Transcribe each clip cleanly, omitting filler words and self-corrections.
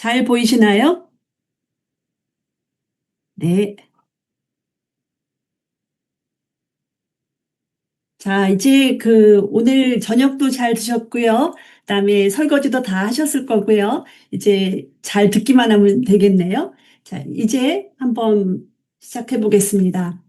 잘 보이시나요? 네. 자, 이제 오늘 저녁도 잘 드셨고요. 그다음에 설거지도 다 하셨을 거고요. 이제 잘 듣기만 하면 되겠네요. 자, 이제 한번 시작해 보겠습니다.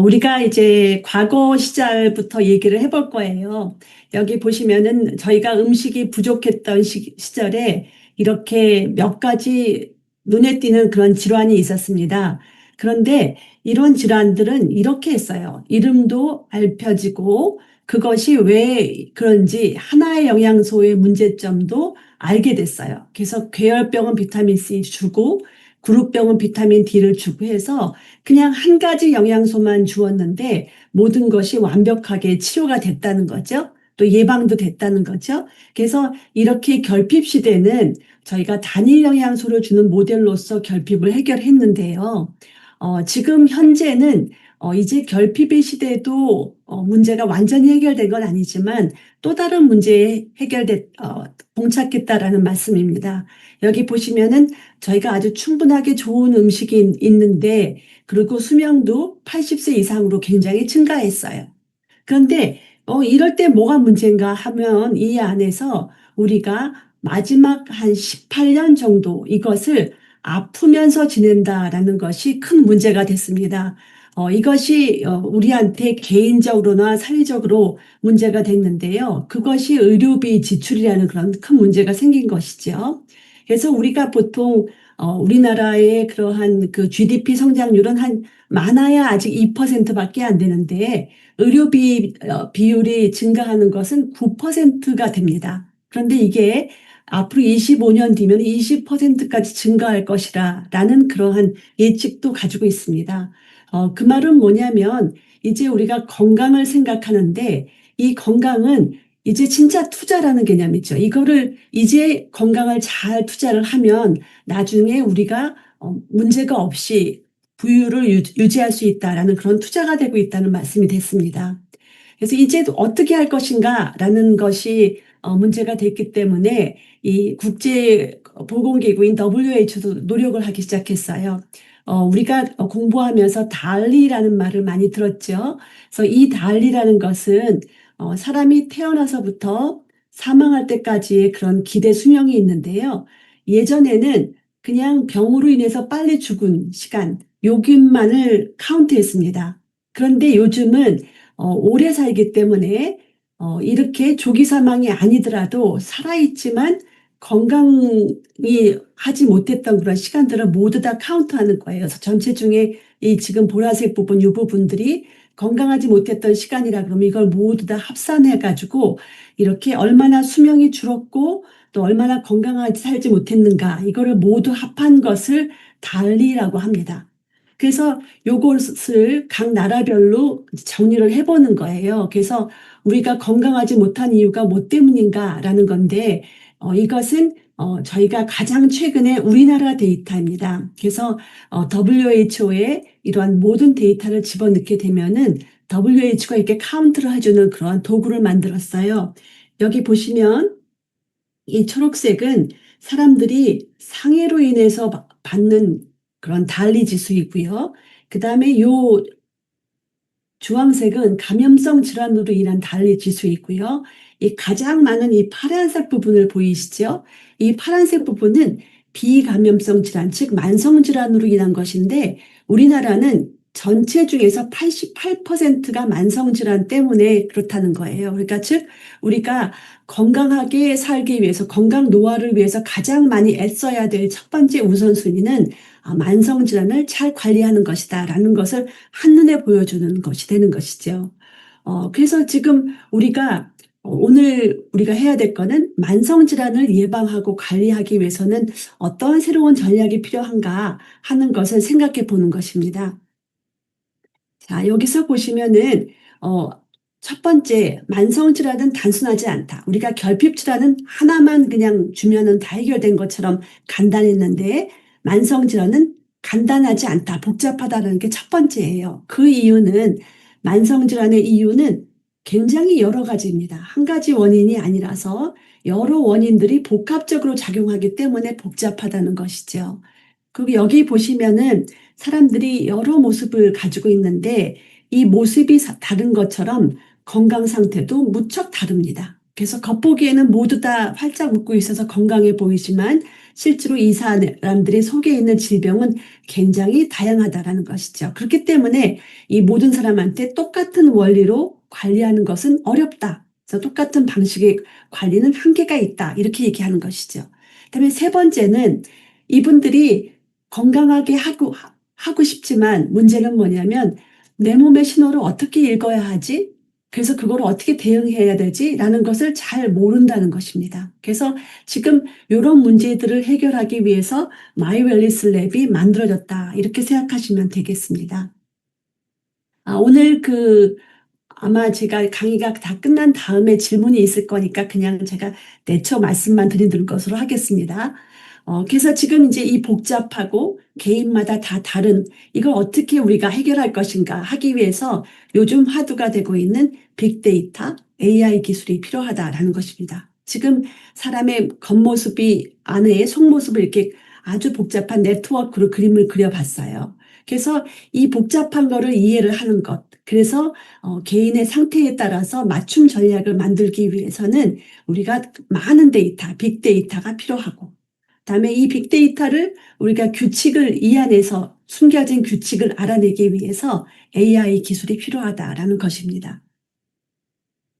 우리가 이제 과거 시절부터 얘기를 해볼 거예요. 여기 보시면은 저희가 음식이 부족했던 시절에 이렇게 몇 가지 눈에 띄는 그런 질환이 있었습니다. 그런데 이런 질환들은 이렇게 했어요. 이름도 밝혀지고 그것이 왜 그런지 하나의 영양소의 문제점도 알게 됐어요. 그래서 괴혈병은 비타민 C 주고 구루병은 비타민 D를 주고 해서 그냥 한 가지 영양소만 주었는데 모든 것이 완벽하게 치료가 됐다는 거죠. 또 예방도 됐다는 거죠. 그래서 이렇게 결핍 시대는 저희가 단일 영양소를 주는 모델로서 결핍을 해결했는데요. 지금 현재는 이제 결핍의 시대도 문제가 완전히 해결된 건 아니지만 또 다른 문제에 봉착했다라는 말씀입니다. 여기 보시면은 저희가 아주 충분하게 좋은 음식이 있는데 그리고 수명도 80세 이상으로 굉장히 증가했어요. 그런데 이럴 때 뭐가 문제인가 하면 이 안에서 우리가 마지막 한 18년 정도 이것을 아프면서 지낸다라는 것이 큰 문제가 됐습니다. 이것이 우리한테 개인적으로나 사회적으로 문제가 됐는데요. 그것이 의료비 지출이라는 그런 큰 문제가 생긴 것이죠. 그래서 우리가 보통 우리나라의 그러한 그 GDP 성장률은 많아야 아직 2%밖에 안 되는데 의료비 비율이 증가하는 것은 9%가 됩니다. 그런데 이게 앞으로 25년 뒤면 20%까지 증가할 것이라는 그러한 예측도 가지고 있습니다. 그 말은 뭐냐면 이제 우리가 건강을 생각하는데 이 건강은 이제 진짜 투자라는 개념이죠. 이거를 이제 건강을 잘 투자를 하면 나중에 우리가 문제가 없이 부유를 유지할 수 있다라는 그런 투자가 되고 있다는 말씀이 됐습니다. 그래서 이제 어떻게 할 것인가라는 것이 문제가 됐기 때문에 이 국제보건기구인 WHO도 노력을 하기 시작했어요. 우리가 공부하면서 달리라는 말을 많이 들었죠. 그래서 이 달리라는 것은 사람이 태어나서부터 사망할 때까지의 그런 기대 수명이 있는데요. 예전에는 그냥 병으로 인해서 빨리 죽은 시간, 요긴만을 카운트했습니다. 그런데 요즘은 오래 살기 때문에 이렇게 조기 사망이 아니더라도 살아있지만 건강이 하지 못했던 그런 시간들을 모두 다 카운트하는 거예요. 그래서 전체 중에 이 지금 보라색 부분, 이 부분들이 건강하지 못했던 시간이라 그러면 이걸 모두 다 합산해가지고 이렇게 얼마나 수명이 줄었고 또 얼마나 건강하게 살지 못했는가 이거를 모두 합한 것을 달리라고 합니다. 그래서 요것을 각 나라별로 정리를 해보는 거예요. 그래서 우리가 건강하지 못한 이유가 뭐 때문인가라는 건데 이것은 저희가 가장 최근에 우리나라 데이터입니다. 그래서 WHO에 이러한 모든 데이터를 집어넣게 되면은 WHO가 이렇게 카운트를 해주는 그런 도구를 만들었어요. 여기 보시면 이 초록색은 사람들이 상해로 인해서 받는 그런 달리 지수이고요. 그 다음에 요 주황색은 감염성 질환으로 인한 달리 지수 있고요. 이 가장 많은 이 파란색 부분을 보이시죠? 이 파란색 부분은 비감염성 질환, 즉 만성 질환으로 인한 것인데 우리나라는 전체 중에서 88%가 만성 질환 때문에 그렇다는 거예요. 그러니까 즉 우리가 건강하게 살기 위해서 건강 노화를 위해서 가장 많이 애써야 될 첫 번째 우선순위는 만성 질환을 잘 관리하는 것이다라는 것을 한눈에 보여주는 것이 되는 것이죠. 그래서 지금 오늘 우리가 해야 될 거는 만성 질환을 예방하고 관리하기 위해서는 어떤 새로운 전략이 필요한가 하는 것을 생각해 보는 것입니다. 자, 여기서 보시면은, 첫 번째, 만성 질환은 단순하지 않다. 우리가 결핍 질환은 하나만 그냥 주면은 다 해결된 것처럼 간단했는데, 만성 질환은 간단하지 않다. 복잡하다는 게 첫 번째예요. 그 이유는, 만성 질환의 이유는 굉장히 여러 가지입니다. 한 가지 원인이 아니라서 여러 원인들이 복합적으로 작용하기 때문에 복잡하다는 것이죠. 그리고 여기 보시면은 사람들이 여러 모습을 가지고 있는데 이 모습이 다른 것처럼 건강 상태도 무척 다릅니다. 그래서 겉보기에는 모두 다 활짝 웃고 있어서 건강해 보이지만 실제로 이 사람들이 속에 있는 질병은 굉장히 다양하다라는 것이죠. 그렇기 때문에 이 모든 사람한테 똑같은 원리로 관리하는 것은 어렵다. 그래서 똑같은 방식의 관리는 한계가 있다. 이렇게 얘기하는 것이죠. 그다음에 세 번째는 이분들이 건강하게 하고 싶지만 문제는 뭐냐면 내 몸의 신호를 어떻게 읽어야 하지? 그래서 그걸 어떻게 대응해야 되지? 라는 것을 잘 모른다는 것입니다. 그래서 지금 이런 문제들을 해결하기 위해서 마이웰리스 랩이 만들어졌다. 이렇게 생각하시면 되겠습니다. 오늘 아마 제가 강의가 다 끝난 다음에 질문이 있을 거니까 그냥 제가 내쳐 말씀만 드리는 것으로 하겠습니다. 그래서 지금 이제 이 복잡하고 개인마다 다 다른 이걸 어떻게 우리가 해결할 것인가 하기 위해서 요즘 화두가 되고 있는 빅데이터, AI 기술이 필요하다라는 것입니다. 지금 사람의 겉모습이 안에 속모습을 이렇게 아주 복잡한 네트워크로 그림을 그려봤어요. 그래서 이 복잡한 거를 이해를 하는 것, 그래서 개인의 상태에 따라서 맞춤 전략을 만들기 위해서는 우리가 많은 데이터, 빅데이터가 필요하고 그다음에 이 빅데이터를 우리가 규칙을 이 안에서 숨겨진 규칙을 알아내기 위해서 AI 기술이 필요하다라는 것입니다.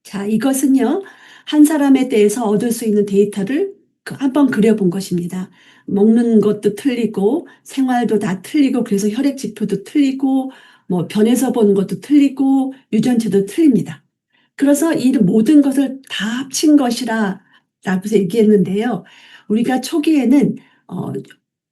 자, 이것은요, 한 사람에 대해서 얻을 수 있는 데이터를 한번 그려본 것입니다. 먹는 것도 틀리고, 생활도 다 틀리고, 그래서 혈액 지표도 틀리고, 변해서 보는 것도 틀리고, 유전체도 틀립니다. 그래서 이 모든 것을 다 합친 것이라 라고 얘기했는데요. 우리가 초기에는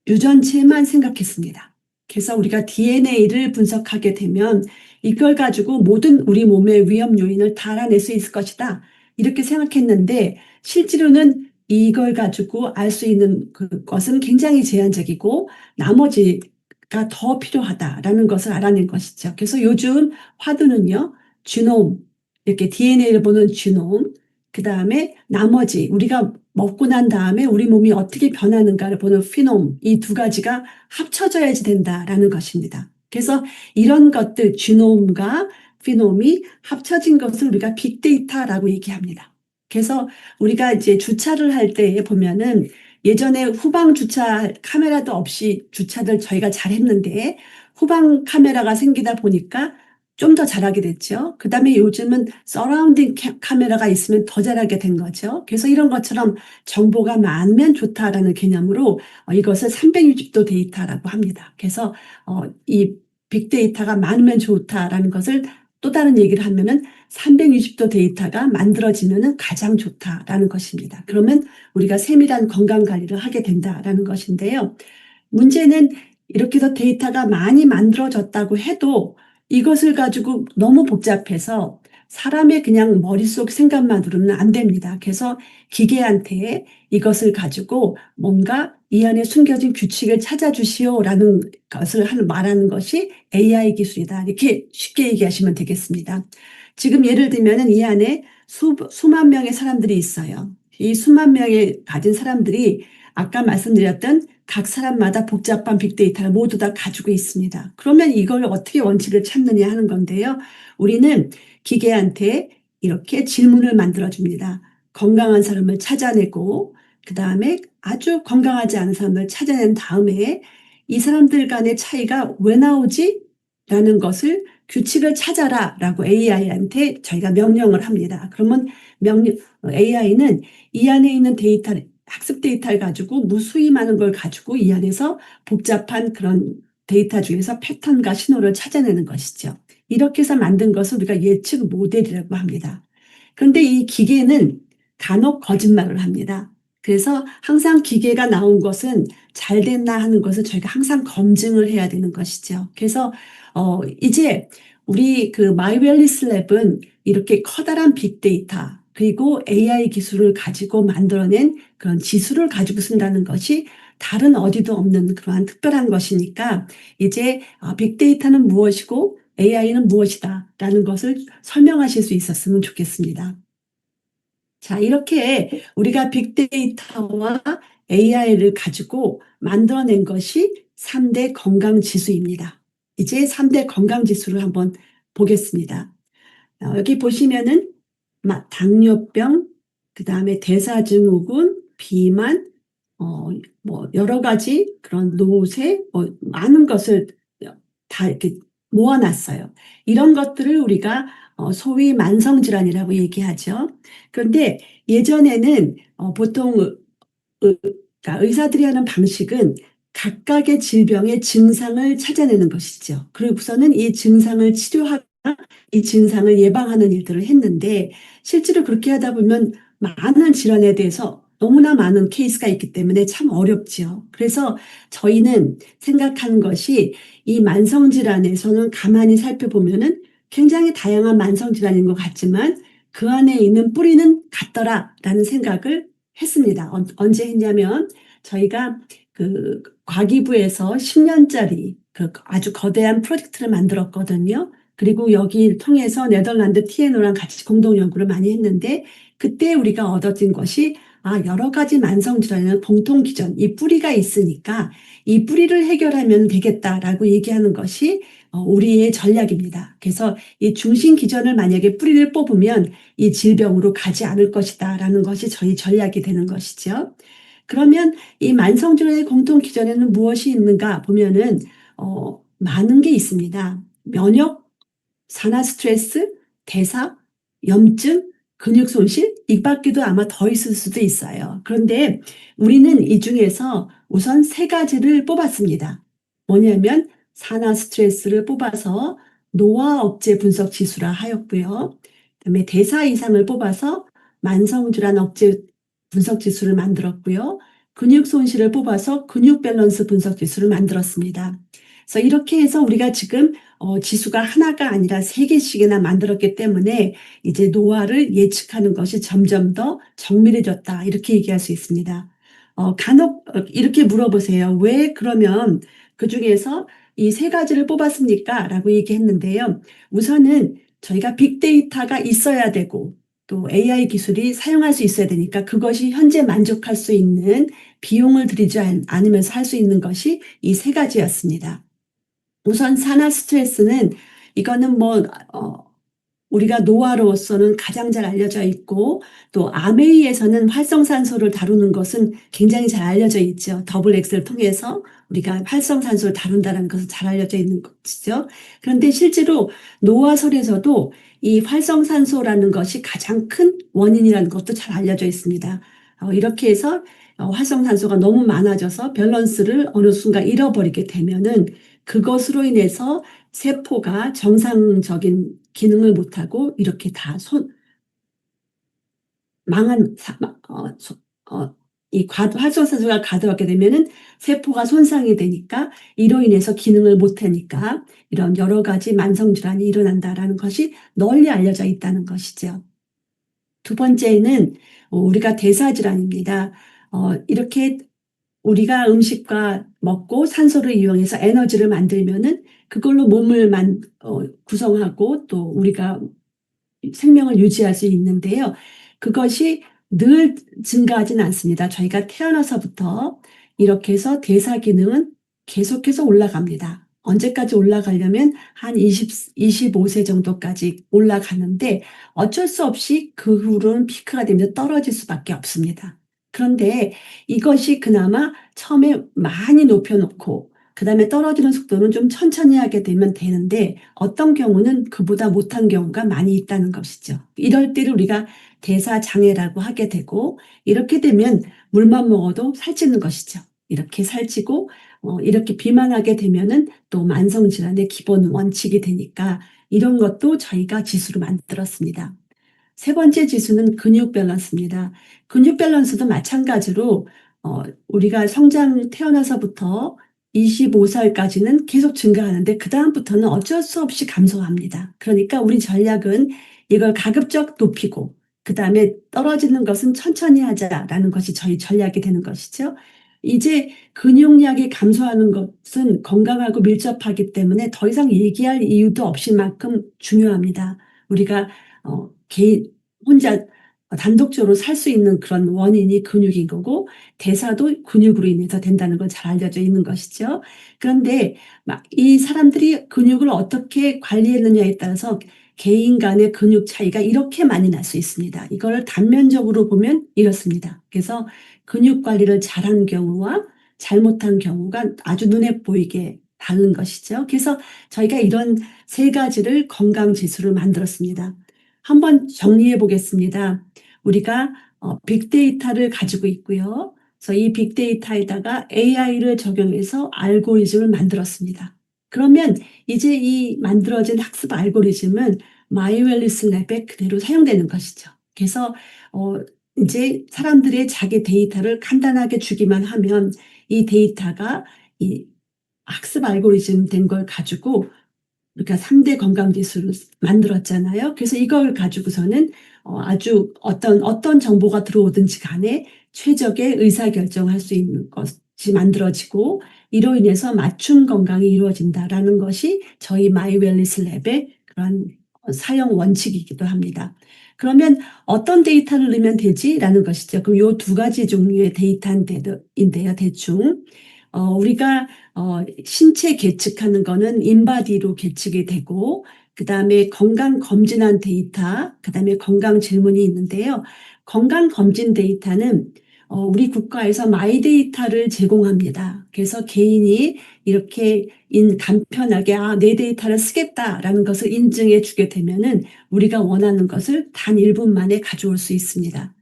유전체만 생각했습니다. 그래서 우리가 DNA를 분석하게 되면 이걸 가지고 모든 우리 몸의 위험 요인을 다 알아낼 수 있을 것이다. 이렇게 생각했는데 실제로는 이걸 가지고 알 수 있는 것은 굉장히 제한적이고 나머지가 더 필요하다라는 것을 알아낸 것이죠. 그래서 요즘 화두는요, 지놈, 이렇게 DNA를 보는 지놈, 그 다음에 나머지 우리가 먹고 난 다음에 우리 몸이 어떻게 변하는가를 보는 피놈, 이 두 가지가 합쳐져야지 된다라는 것입니다. 그래서 이런 것들, 지놈과 피놈이 합쳐진 것을 우리가 빅데이터라고 얘기합니다. 그래서 우리가 이제 주차를 할 때 보면은 예전에 후방 주차 카메라도 없이 주차를 저희가 잘했는데 후방 카메라가 생기다 보니까 좀 더 잘하게 됐죠. 그 다음에 요즘은 서라운딩 카메라가 있으면 더 잘하게 된 거죠. 그래서 이런 것처럼 정보가 많으면 좋다라는 개념으로 이것을 360도 데이터라고 합니다. 그래서 이 빅데이터가 많으면 좋다라는 것을 또 다른 얘기를 하면은 360도 데이터가 만들어지면은 가장 좋다라는 것입니다. 그러면 우리가 세밀한 건강 관리를 하게 된다라는 것인데요. 문제는 이렇게 해서 데이터가 많이 만들어졌다고 해도 이것을 가지고 너무 복잡해서 사람의 그냥 머릿속 생각만으로는 안 됩니다. 그래서 기계한테 이것을 가지고 뭔가 이 안에 숨겨진 규칙을 찾아주시오라는 것을 말하는 것이 AI 기술이다. 이렇게 쉽게 얘기하시면 되겠습니다. 지금 예를 들면 이 안에 수만 명의 사람들이 있어요. 이 수만 명의 가진 사람들이 아까 말씀드렸던 각 사람마다 복잡한 빅데이터를 모두 다 가지고 있습니다. 그러면 이걸 어떻게 원칙을 찾느냐 하는 건데요. 우리는 기계한테 이렇게 질문을 만들어줍니다. 건강한 사람을 찾아내고 그 다음에 아주 건강하지 않은 사람을 찾아낸 다음에 이 사람들 간의 차이가 왜 나오지? 라는 것을 규칙을 찾아라 라고 AI한테 저희가 명령을 합니다. 그러면 AI는 이 안에 있는 학습 데이터를 가지고 무수히 많은 걸 가지고 이 안에서 복잡한 그런 데이터 중에서 패턴과 신호를 찾아내는 것이죠. 이렇게 해서 만든 것을 우리가 예측 모델이라고 합니다. 그런데 이 기계는 간혹 거짓말을 합니다. 그래서 항상 기계가 나온 것은 잘 됐나 하는 것을 저희가 항상 검증을 해야 되는 것이죠. 그래서 이제 우리 마이웰리스 랩은 이렇게 커다란 빅데이터 그리고 AI 기술을 가지고 만들어낸 그런 지수를 가지고 쓴다는 것이 다른 어디도 없는 그러한 특별한 것이니까 이제 빅데이터는 무엇이고 AI는 무엇이다 라는 것을 설명하실 수 있었으면 좋겠습니다. 자, 이렇게 우리가 빅데이터와 AI를 가지고 만들어낸 것이 3대 건강지수입니다. 이제 3대 건강지수를 한번 보겠습니다. 여기 보시면은 당뇨병, 그 다음에 대사증후군, 비만, 뭐 여러 가지 그런 노쇠, 많은 것을 다 이렇게 모아놨어요. 이런 것들을 우리가 소위 만성질환이라고 얘기하죠. 그런데 예전에는 보통 그러니까 의사들이 하는 방식은 각각의 질병의 증상을 찾아내는 것이죠. 그리고서는 이 증상을 치료하고 이 증상을 예방하는 일들을 했는데 실제로 그렇게 하다 보면 많은 질환에 대해서 너무나 많은 케이스가 있기 때문에 참 어렵지요. 그래서 저희는 생각하는 것이 이 만성질환에서는 가만히 살펴보면은 굉장히 다양한 만성질환인 것 같지만 그 안에 있는 뿌리는 같더라라는 생각을 했습니다. 언제 했냐면 저희가 그 과기부에서 10년짜리 그 아주 거대한 프로젝트를 만들었거든요. 그리고 여기 통해서 네덜란드 TNO랑 같이 공동 연구를 많이 했는데 그때 우리가 얻어진 것이 여러 가지 만성질환에는 공통 기전, 이 뿌리가 있으니까 이 뿌리를 해결하면 되겠다라고 얘기하는 것이 우리의 전략입니다. 그래서 이 중심 기전을 만약에 뿌리를 뽑으면 이 질병으로 가지 않을 것이다라는 것이 저희 전략이 되는 것이죠. 그러면 이 만성질환의 공통 기전에는 무엇이 있는가 보면은 많은 게 있습니다. 면역, 산화 스트레스, 대사, 염증, 근육 손실, 이 밖에도 아마 더 있을 수도 있어요. 그런데 우리는 이 중에서 우선 세 가지를 뽑았습니다. 뭐냐면 산화 스트레스를 뽑아서 노화 억제 분석 지수라 하였고요. 그다음에 대사 이상을 뽑아서 만성질환 억제 분석 지수를 만들었고요. 근육 손실을 뽑아서 근육 밸런스 분석 지수를 만들었습니다. 그래서 이렇게 해서 우리가 지금 지수가 하나가 아니라 3개씩이나 만들었기 때문에 이제 노화를 예측하는 것이 점점 더 정밀해졌다. 이렇게 얘기할 수 있습니다. 간혹 이렇게 물어보세요. 왜 그러면 그 중에서 이 3가지를 뽑았습니까? 라고 얘기했는데요. 우선은 저희가 빅데이터가 있어야 되고 또 AI 기술이 사용할 수 있어야 되니까 그것이 현재 만족할 수 있는 비용을 들이지 않으면서 할 수 있는 것이 이 3가지였습니다. 우선 산화 스트레스는 이거는 우리가 노화로서는 가장 잘 알려져 있고 또 아메이에서는 활성산소를 다루는 것은 굉장히 잘 알려져 있죠. 더블 X를 통해서 우리가 활성산소를 다룬다는 것은 잘 알려져 있는 것이죠. 그런데 실제로 노화설에서도 이 활성산소라는 것이 가장 큰 원인이라는 것도 잘 알려져 있습니다. 이렇게 해서 활성산소가 너무 많아져서 밸런스를 어느 순간 잃어버리게 되면은 그것으로 인해서 세포가 정상적인 기능을 못하고 이렇게 다 활성산소가 가득하게 되면은 세포가 손상이 되니까 이로 인해서 기능을 못하니까 이런 여러 가지 만성질환이 일어난다라는 것이 널리 알려져 있다는 것이죠. 두 번째는 우리가 대사질환입니다. 이렇게 우리가 음식과 먹고 산소를 이용해서 에너지를 만들면은 그걸로 몸을 구성하고 또 우리가 생명을 유지할 수 있는데요. 그것이 늘 증가하진 않습니다. 저희가 태어나서부터 이렇게 해서 대사 기능은 계속해서 올라갑니다. 언제까지 올라가려면 한 25세 정도까지 올라가는데 어쩔 수 없이 그 후로는 피크가 되면서 떨어질 수밖에 없습니다. 그런데 이것이 그나마 처음에 많이 높여놓고 그 다음에 떨어지는 속도는 좀 천천히 하게 되면 되는데 어떤 경우는 그보다 못한 경우가 많이 있다는 것이죠. 이럴 때를 우리가 대사장애라고 하게 되고 이렇게 되면 물만 먹어도 살찌는 것이죠. 이렇게 살찌고 이렇게 비만하게 되면은 또 만성질환의 기본 원칙이 되니까 이런 것도 저희가 지수로 만들었습니다. 세 번째 지수는 근육 밸런스입니다. 근육 밸런스도 마찬가지로 우리가 태어나서부터 25살까지는 계속 증가하는데 그다음부터는 어쩔 수 없이 감소합니다. 그러니까 우리 전략은 이걸 가급적 높이고 그다음에 떨어지는 것은 천천히 하자라는 것이 저희 전략이 되는 것이죠. 이제 근육량이 감소하는 것은 건강하고 밀접하기 때문에 더 이상 얘기할 이유도 없을 만큼 중요합니다. 우리가 개인 혼자 단독적으로 살 수 있는 그런 원인이 근육인 거고, 대사도 근육으로 인해서 된다는 건 잘 알려져 있는 것이죠. 그런데 막 이 사람들이 근육을 어떻게 관리했느냐에 따라서 개인 간의 근육 차이가 이렇게 많이 날 수 있습니다. 이거를 단면적으로 보면 이렇습니다. 그래서 근육 관리를 잘한 경우와 잘못한 경우가 아주 눈에 보이게 다른 것이죠. 그래서 저희가 이런 세 가지를 건강 지수를 만들었습니다. 한번 정리해 보겠습니다. 우리가 빅데이터를 가지고 있고요. 그래서 이 빅데이터에다가 AI를 적용해서 알고리즘을 만들었습니다. 그러면 이제 이 만들어진 학습 알고리즘은 마이웰리스 랩에 그대로 사용되는 것이죠. 그래서 이제 사람들의 자기 데이터를 간단하게 주기만 하면 이 데이터가 이 학습 알고리즘 된 걸 가지고, 그러니까 3대 건강 지수를 만들었잖아요. 그래서 이걸 가지고서는 아주 어떤 정보가 들어오든지 간에 최적의 의사결정을 할 수 있는 것이 만들어지고, 이로 인해서 맞춤 건강이 이루어진다라는 것이 저희 마이웰리스 랩의 그런 사용 원칙이기도 합니다. 그러면 어떤 데이터를 넣으면 되지라는 것이죠. 그럼 요 두 가지 종류의 데이터인데요, 대충. 우리가 신체 계측하는 거는 인바디로 계측이 되고, 그다음에 건강 검진한 데이터, 그다음에 건강 질문이 있는데요. 건강 검진 데이터는 우리 국가에서 마이데이터를 제공합니다. 그래서 개인이 이렇게 간편하게 내 데이터를 쓰겠다라는 것을 인증해 주게 되면은 우리가 원하는 것을 단 1분 만에 가져올 수 있습니다.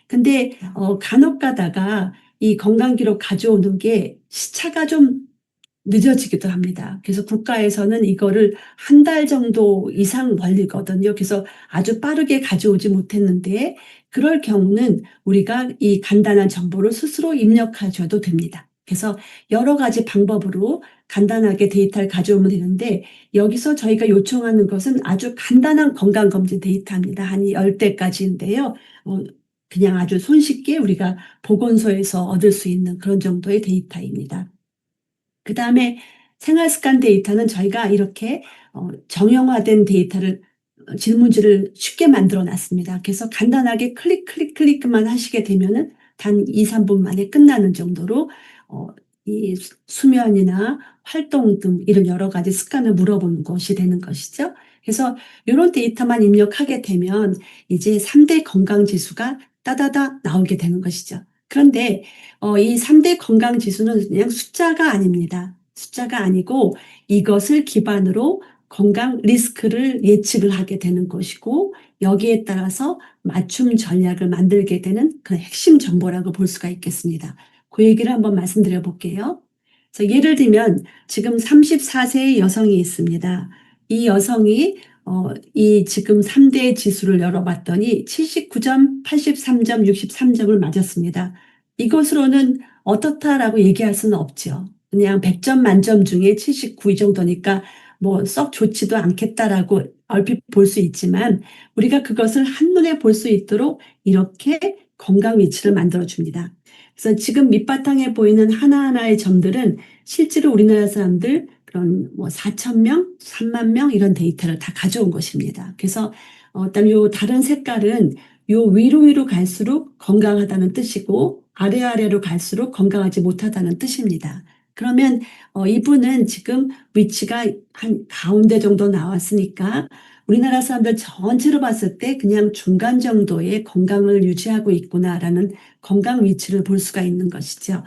근데 간혹 가다가 이 건강 기록 가져오는 게 시차가 좀 늦어지기도 합니다. 그래서 국가에서는 이거를 한 달 정도 이상 걸리거든요. 그래서 아주 빠르게 가져오지 못했는데, 그럴 경우는 우리가 이 간단한 정보를 스스로 입력하셔도 됩니다. 그래서 여러 가지 방법으로 간단하게 데이터를 가져오면 되는데, 여기서 저희가 요청하는 것은 아주 간단한 건강검진 데이터입니다. 한 10대까지인데요. 그냥 아주 손쉽게 우리가 보건소에서 얻을 수 있는 그런 정도의 데이터입니다. 그다음에 생활습관 데이터는 저희가 이렇게 정형화된 데이터를, 질문지를 쉽게 만들어 놨습니다. 그래서 간단하게 클릭만 하시게 되면은 단 2~3분 만에 끝나는 정도로 이 수면이나 활동 등 이런 여러 가지 습관을 물어보는 것이 되는 것이죠. 그래서 이런 데이터만 입력하게 되면 이제 3대 건강 지수가 따다다 나오게 되는 것이죠. 그런데 이 3대 건강 지수는 그냥 숫자가 아닙니다. 숫자가 아니고 이것을 기반으로 건강 리스크를 예측을 하게 되는 것이고, 여기에 따라서 맞춤 전략을 만들게 되는 그 핵심 정보라고 볼 수가 있겠습니다. 그 얘기를 한번 말씀드려 볼게요. 그래서 예를 들면 지금 34세의 여성이 있습니다. 이 여성이 이 지금 3대 지수를 열어봤더니 79점, 83점, 63점을 맞았습니다. 이것으로는 어떻다라고 얘기할 수는 없죠. 그냥 100점 만점 중에 79 이 정도니까 뭐 썩 좋지도 않겠다라고 얼핏 볼 수 있지만, 우리가 그것을 한눈에 볼 수 있도록 이렇게 건강 위치를 만들어 줍니다. 그래서 지금 밑바탕에 보이는 하나하나의 점들은 실제로 우리나라 사람들 그런 뭐 4,000명, 3만 명 이런 데이터를 다 가져온 것입니다. 그래서 일단 요 다른 색깔은 요 위로 갈수록 건강하다는 뜻이고, 아래로 갈수록 건강하지 못하다는 뜻입니다. 그러면 이분은 지금 위치가 한 가운데 정도 나왔으니까 우리나라 사람들 전체로 봤을 때 그냥 중간 정도의 건강을 유지하고 있구나라는 건강 위치를 볼 수가 있는 것이죠.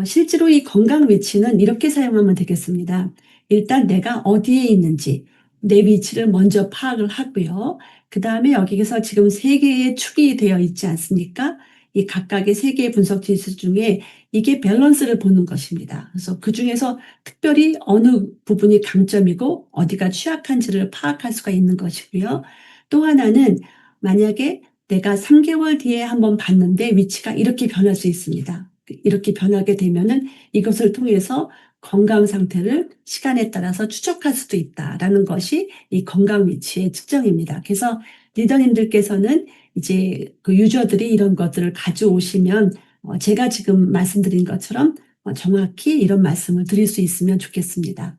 실제로 이 건강 위치는 이렇게 사용하면 되겠습니다. 일단 내가 어디에 있는지 내 위치를 먼저 파악을 하고요. 그다음에 여기에서 지금 3개의 축이 되어 있지 않습니까? 이 각각의 3개의 분석 지수 중에 이게 밸런스를 보는 것입니다. 그래서 그중에서 특별히 어느 부분이 강점이고 어디가 취약한지를 파악할 수가 있는 것이고요. 또 하나는 만약에 내가 3개월 뒤에 한번 봤는데 위치가 이렇게 변할 수 있습니다. 이렇게 변하게 되면은 이것을 통해서 건강 상태를 시간에 따라서 추적할 수도 있다라는 것이 이 건강 위치의 측정입니다. 그래서 리더님들께서는 이제 그 유저들이 이런 것들을 가져오시면 제가 지금 말씀드린 것처럼 정확히 이런 말씀을 드릴 수 있으면 좋겠습니다.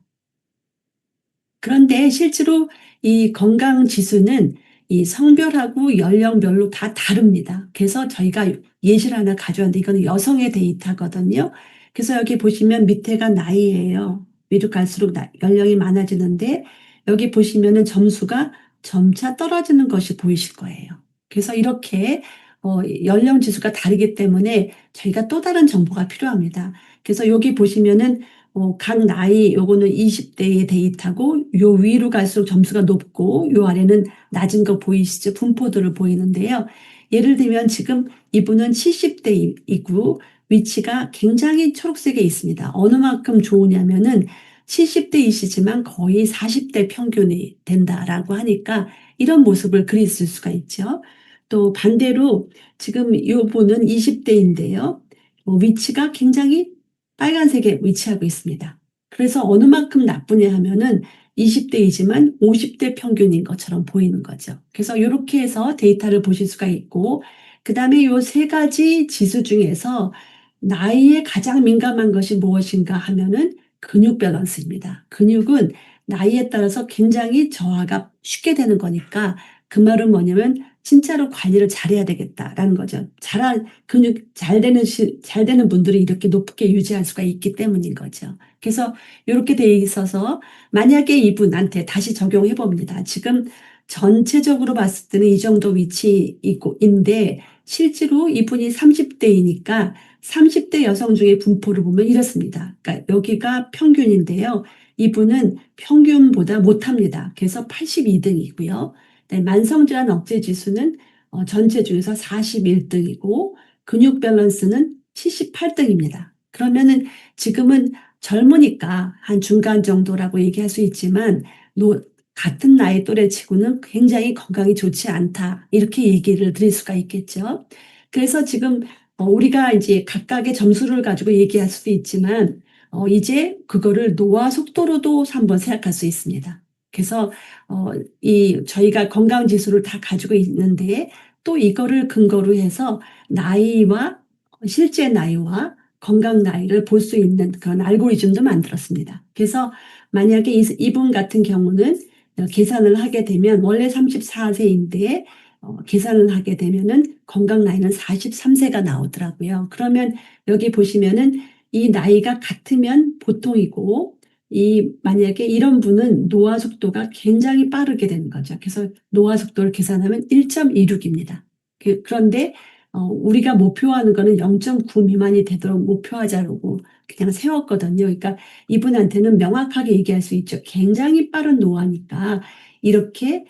그런데 실제로 이 건강 지수는 이 성별하고 연령별로 다 다릅니다. 그래서 저희가 예시를 하나 가져왔는데 이거는 여성의 데이터거든요. 그래서 여기 보시면 밑에가 나이예요. 위로 갈수록 연령이 많아지는데 여기 보시면은 점수가 점차 떨어지는 것이 보이실 거예요. 그래서 이렇게 연령 지수가 다르기 때문에 저희가 또 다른 정보가 필요합니다. 그래서 여기 보시면은 각 나이 요거는 20대의 데이터고 요 위로 갈수록 점수가 높고 요 아래는 낮은 거 보이시죠? 분포도를 보이는데요. 예를 들면 지금 이분은 70대이고 위치가 굉장히 초록색에 있습니다. 어느 만큼 좋으냐면은 70대이시지만 거의 40대 평균이 된다라고 하니까 이런 모습을 그리실 수가 있죠. 또 반대로 지금 이분은 20대인데요. 위치가 굉장히 빨간색에 위치하고 있습니다. 그래서 어느 만큼 나쁘냐 하면은 20대이지만 50대 평균인 것처럼 보이는 거죠. 그래서 이렇게 해서 데이터를 보실 수가 있고 그다음에 이 세 가지 지수 중에서 나이에 가장 민감한 것이 무엇인가 하면은 근육 밸런스입니다. 근육은 나이에 따라서 굉장히 저하가 쉽게 되는 거니까 그 말은 뭐냐면 진짜로 관리를 잘해야 되겠다라는 거죠. 근육 잘 되는 분들이 이렇게 높게 유지할 수가 있기 때문인 거죠. 그래서 이렇게 돼 있어서 만약에 이분한테 다시 적용해 봅니다. 지금 전체적으로 봤을 때는 이 정도 위치인데 실제로 이분이 30대이니까 30대 여성 중에 분포를 보면 이렇습니다. 그러니까 여기가 평균인데요. 이분은 평균보다 못합니다. 그래서 82등이고요. 만성질환 억제 지수는 전체 중에서 41등이고 근육 밸런스는 78등입니다. 그러면은 지금은 젊으니까 한 중간 정도라고 얘기할 수 있지만 같은 나이 또래 치고는 굉장히 건강이 좋지 않다. 이렇게 얘기를 드릴 수가 있겠죠. 그래서 지금 우리가 이제 각각의 점수를 가지고 얘기할 수도 있지만 이제 그거를 노화 속도로도 한번 생각할 수 있습니다. 그래서 저희가 건강 지수를 다 가지고 있는데 또 이거를 근거로 해서 나이와 실제 나이와 건강 나이를 볼 수 있는 그런 알고리즘도 만들었습니다. 그래서 만약에 이분 같은 경우는 계산을 하게 되면 원래 34세인데 계산을 하게 되면은 건강 나이는 43세가 나오더라고요. 그러면 여기 보시면은 이 나이가 같으면 보통이고 만약에 이런 분은 노화 속도가 굉장히 빠르게 되는 거죠. 그래서 노화 속도를 계산하면 1.26입니다. 그런데 우리가 목표하는 거는 0.9 미만이 되도록 목표하자고 그냥 세웠거든요. 그러니까 이분한테는 명확하게 얘기할 수 있죠. 굉장히 빠른 노화니까 이렇게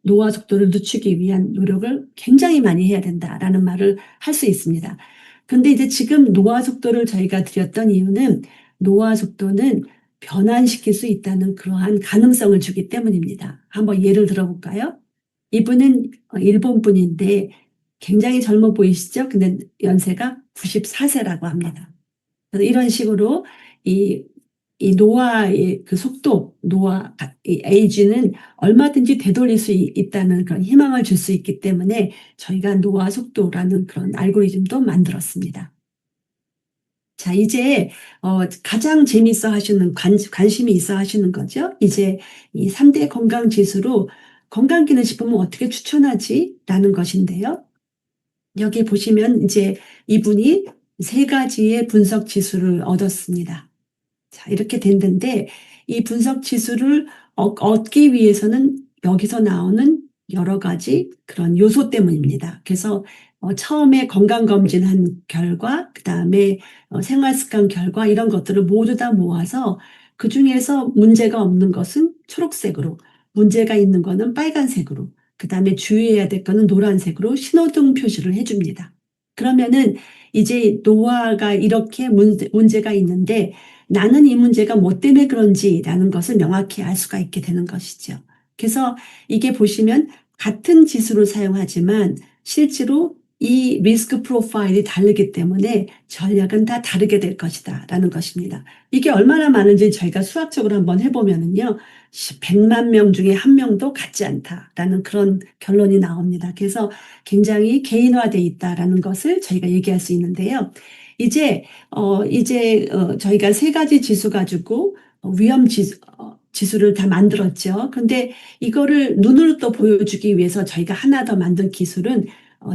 노화 속도를 늦추기 위한 노력을 굉장히 많이 해야 된다라는 말을 할 수 있습니다. 근데 이제 지금 노화 속도를 저희가 드렸던 이유는 노화 속도는 변환시킬 수 있다는 그러한 가능성을 주기 때문입니다. 한번 예를 들어볼까요? 이분은 일본 분인데 굉장히 젊어 보이시죠? 근데 연세가 94세라고 합니다. 그래서 이런 식으로 이 노화의 그 속도, 이 에이지는 얼마든지 되돌릴 수 있다는 그런 희망을 줄 수 있기 때문에 저희가 노화 속도라는 그런 알고리즘도 만들었습니다. 자, 이제 가장 재미있어 하시는 관심이 있어 하시는 거죠. 이제 이 3대 건강 지수로 건강기능식품은 어떻게 추천하지? 라는 것인데요. 여기 보시면 이제 이분이 세 가지의 분석 지수를 얻었습니다. 자, 이렇게 됐는데 이 분석 지수를 얻기 위해서는 여기서 나오는 여러 가지 그런 요소 때문입니다. 그래서 처음에 건강검진한 결과, 그 다음에 생활습관 결과 이런 것들을 모두 다 모아서 그 중에서 문제가 없는 것은 초록색으로, 문제가 있는 거는 빨간색으로, 그 다음에 주의해야 될 거는 노란색으로 신호등 표시를 해줍니다. 그러면은 이제 노화가 이렇게 문제가 있는데 나는 이 문제가 뭐 때문에 그런지라는 것을 명확히 알 수가 있게 되는 것이죠. 그래서 이게 보시면 같은 지수를 사용하지만 실제로 이 리스크 프로파일이 다르기 때문에 전략은 다 다르게 될 것이다 라는 것입니다. 이게 얼마나 많은지 저희가 수학적으로 한번 해보면은요, 100만 명 중에 한 명도 같지 않다라는 그런 결론이 나옵니다. 그래서 굉장히 개인화되어 있다라는 것을 저희가 얘기할 수 있는데요. 이제 저희가 세 가지 지수 가지고 위험 지수를 다 만들었죠. 근데 이거를 눈으로 또 보여주기 위해서 저희가 하나 더 만든 기술은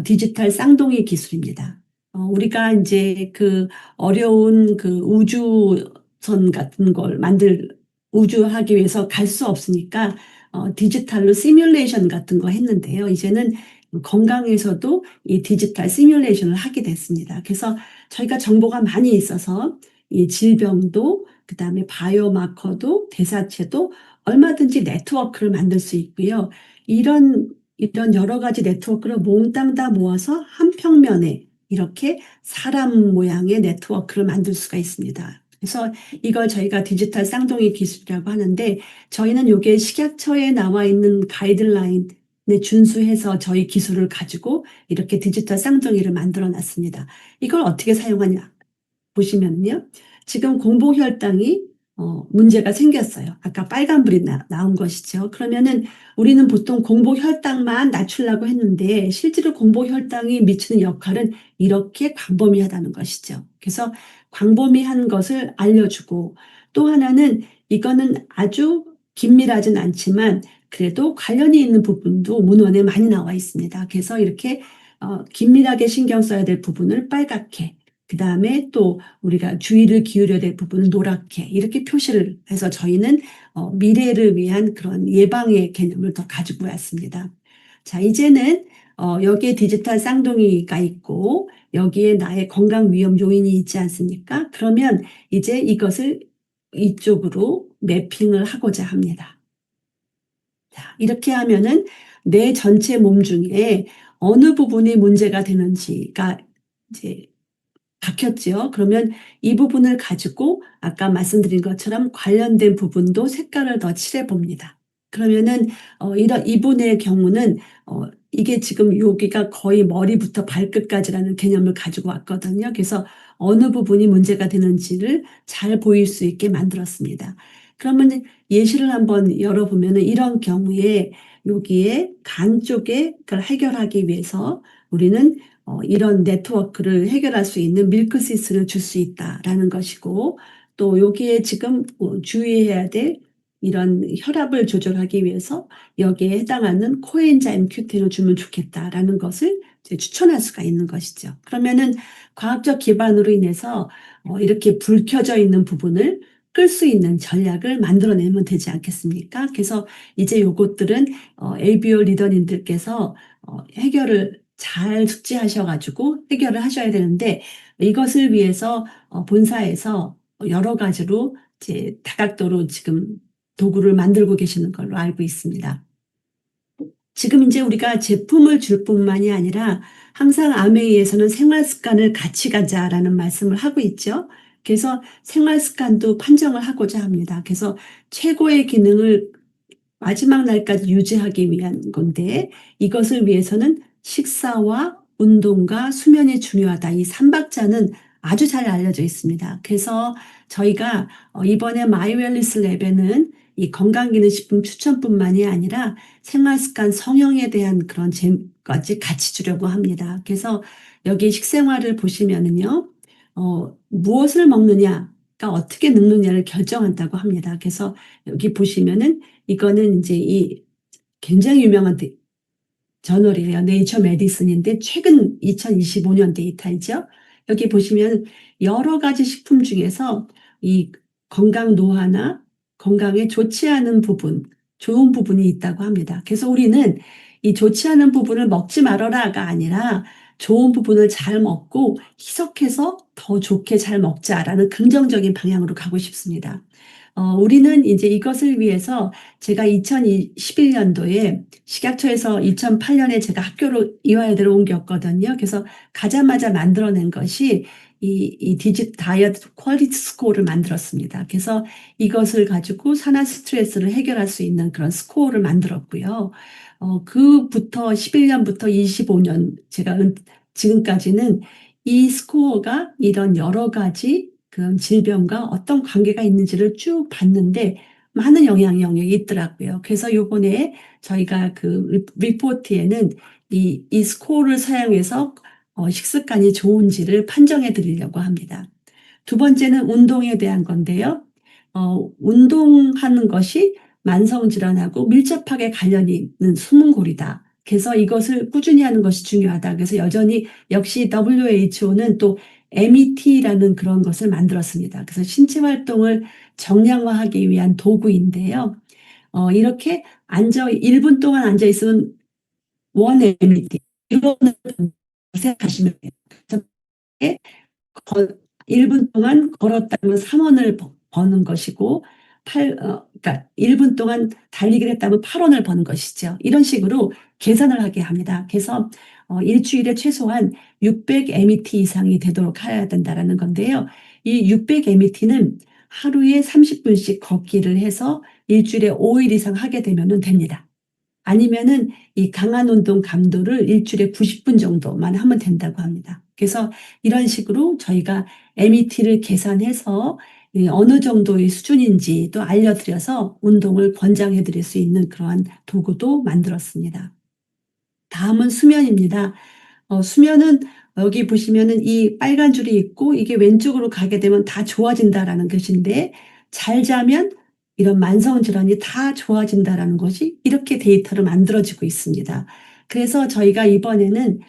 디지털 쌍둥이 기술입니다. 우리가 이제 그 어려운 그 우주선 같은 걸 우주하기 위해서 갈 수 없으니까 디지털로 시뮬레이션 같은 거 했는데요. 이제는 건강에서도 이 디지털 시뮬레이션을 하게 됐습니다. 그래서 저희가 정보가 많이 있어서 이 질병도 그다음에 바이오마커도 대사체도 얼마든지 네트워크를 만들 수 있고요. 이런 여러 가지 네트워크를 몽땅 다 모아서 한 평면에 이렇게 사람 모양의 네트워크를 만들 수가 있습니다. 그래서 이걸 저희가 디지털 쌍둥이 기술이라고 하는데, 저희는 이게 식약처에 나와 있는 가이드라인에 준수해서 저희 기술을 가지고 이렇게 디지털 쌍둥이를 만들어 놨습니다. 이걸 어떻게 사용하냐 보시면요. 지금 공복혈당이 문제가 생겼어요. 아까 빨간불이 나온 것이죠. 그러면은 우리는 보통 공복혈당만 낮추려고 했는데 실제로 공복혈당이 미치는 역할은 이렇게 광범위하다는 것이죠. 그래서 광범위한 것을 알려주고, 또 하나는 이거는 아주 긴밀하진 않지만 그래도 관련이 있는 부분도 문헌에 많이 나와 있습니다. 그래서 이렇게 긴밀하게 신경 써야 될 부분을 빨갛게, 그 다음에 또 우리가 주의를 기울여야 될 부분은 노랗게 이렇게 표시를 해서 저희는 미래를 위한 그런 예방의 개념을 더 가지고 왔습니다. 자, 이제는 여기에 디지털 쌍둥이가 있고 여기에 나의 건강 위험 요인이 있지 않습니까? 그러면 이제 이것을 이쪽으로 매핑을 하고자 합니다. 자, 이렇게 하면은 내 전체 몸 중에 어느 부분이 문제가 되는지가 이제 박혔죠. 그러면 이 부분을 가지고 아까 말씀드린 것처럼 관련된 부분도 색깔을 더 칠해 봅니다. 그러면은 이분의 경우는 이게 지금 여기가 거의 머리부터 발끝까지라는 개념을 가지고 왔거든요. 그래서 어느 부분이 문제가 되는지를 잘 보일 수 있게 만들었습니다. 그러면 예시를 한번 열어보면은 이런 경우에 여기에 간 쪽에 그걸 해결하기 위해서 우리는 이런 네트워크를 해결할 수 있는 밀크시스를 줄 수 있다라는 것이고, 또 여기에 지금 주의해야 될 이런 혈압을 조절하기 위해서 여기에 해당하는 코엔자임 Q10을 주면 좋겠다라는 것을 이제 추천할 수가 있는 것이죠. 그러면은 과학적 기반으로 인해서 이렇게 불 켜져 있는 부분을 끌 수 있는 전략을 만들어내면 되지 않겠습니까? 그래서 이제 요것들은 ABO 리더님들께서 해결을 잘 숙지하셔가지고 해결을 하셔야 되는데, 이것을 위해서 본사에서 여러 가지로 이제 다각도로 지금 도구를 만들고 계시는 걸로 알고 있습니다. 지금 이제 우리가 제품을 줄 뿐만이 아니라 항상 아메이에서는 생활 습관을 같이 가자라는 말씀을 하고 있죠. 그래서 생활 습관도 판정을 하고자 합니다. 그래서 최고의 기능을 마지막 날까지 유지하기 위한 건데, 이것을 위해서는 식사와 운동과 수면이 중요하다. 이 3박자는 아주 잘 알려져 있습니다. 그래서 저희가 이번에 마이웰리스 랩에는 이 건강기능식품 추천뿐만이 아니라 생활습관 성형에 대한 그런 재까지 같이 주려고 합니다. 그래서 여기 식생활을 보시면은요, 무엇을 먹느냐가 어떻게 늙느냐를 결정한다고 합니다. 그래서 여기 보시면은 이거는 이제 이 굉장히 유명한 저널이에요. 네이처 메디슨인데 최근 2025년 데이터이죠. 여기 보시면 여러 가지 식품 중에서 이 건강 노화나 건강에 좋지 않은 부분, 좋은 부분이 있다고 합니다. 그래서 우리는 이 좋지 않은 부분을 먹지 말아라가 아니라 좋은 부분을 잘 먹고 희석해서 더 좋게 잘 먹자라는 긍정적인 방향으로 가고 싶습니다. 우리는 이제 이것을 위해서 제가 2011년도에 식약처에서 2008년에 제가 학교로 이화여대로 옮겼거든요. 그래서 가자마자 만들어낸 것이 이 디짓 다이어트 퀄리티 스코어를 만들었습니다. 그래서 이것을 가지고 산화 스트레스를 해결할 수 있는 그런 스코어를 만들었고요. 그부터 11년부터 25년 제가 지금까지는 이 스코어가 이런 여러 가지 그런 질병과 어떤 관계가 있는지를 쭉 봤는데 많은 영향력이 있더라고요. 그래서 요번에 저희가 그 리포트에는 이 스코어를 사용해서 식습관이 좋은지를 판정해 드리려고 합니다. 두 번째는 운동에 대한 건데요. 운동하는 것이 만성질환하고 밀접하게 관련이 있는 숨은골이다. 그래서 이것을 꾸준히 하는 것이 중요하다. 그래서 여전히 역시 WHO는 또 MET라는 그런 것을 만들었습니다. 그래서 신체 활동을 정량화하기 위한 도구인데요. 이렇게 1분 동안 앉아 있으면 원 MET, 1원을 생각하시면 돼요. 그래서 1분 동안 걸었다면 3원을 버는 것이고, 그러니까 1분 동안 달리기를 했다면 8원을 버는 것이죠. 이런 식으로 계산을 하게 합니다. 그래서 일주일에 최소한 600 MET 이상이 되도록 해야 된다는 건데요. 이 600 MET는 하루에 30분씩 걷기를 해서 일주일에 5일 이상 하게 되면 됩니다. 아니면은 이 강한 운동 감도를 일주일에 90분 정도만 하면 된다고 합니다. 그래서 이런 식으로 저희가 MET를 계산해서 어느 정도의 수준인지 또 알려드려서 운동을 권장해 드릴 수 있는 그러한 도구도 만들었습니다. 다음은 수면입니다. 수면은 여기 보시면은 이 빨간 줄이 있고 이게 왼쪽으로 가게 되면 다 좋아진다라는 것인데, 잘 자면 이런 만성 질환이 다 좋아진다라는 것이 이렇게 데이터로 만들어지고 있습니다. 그래서 저희가 이번에는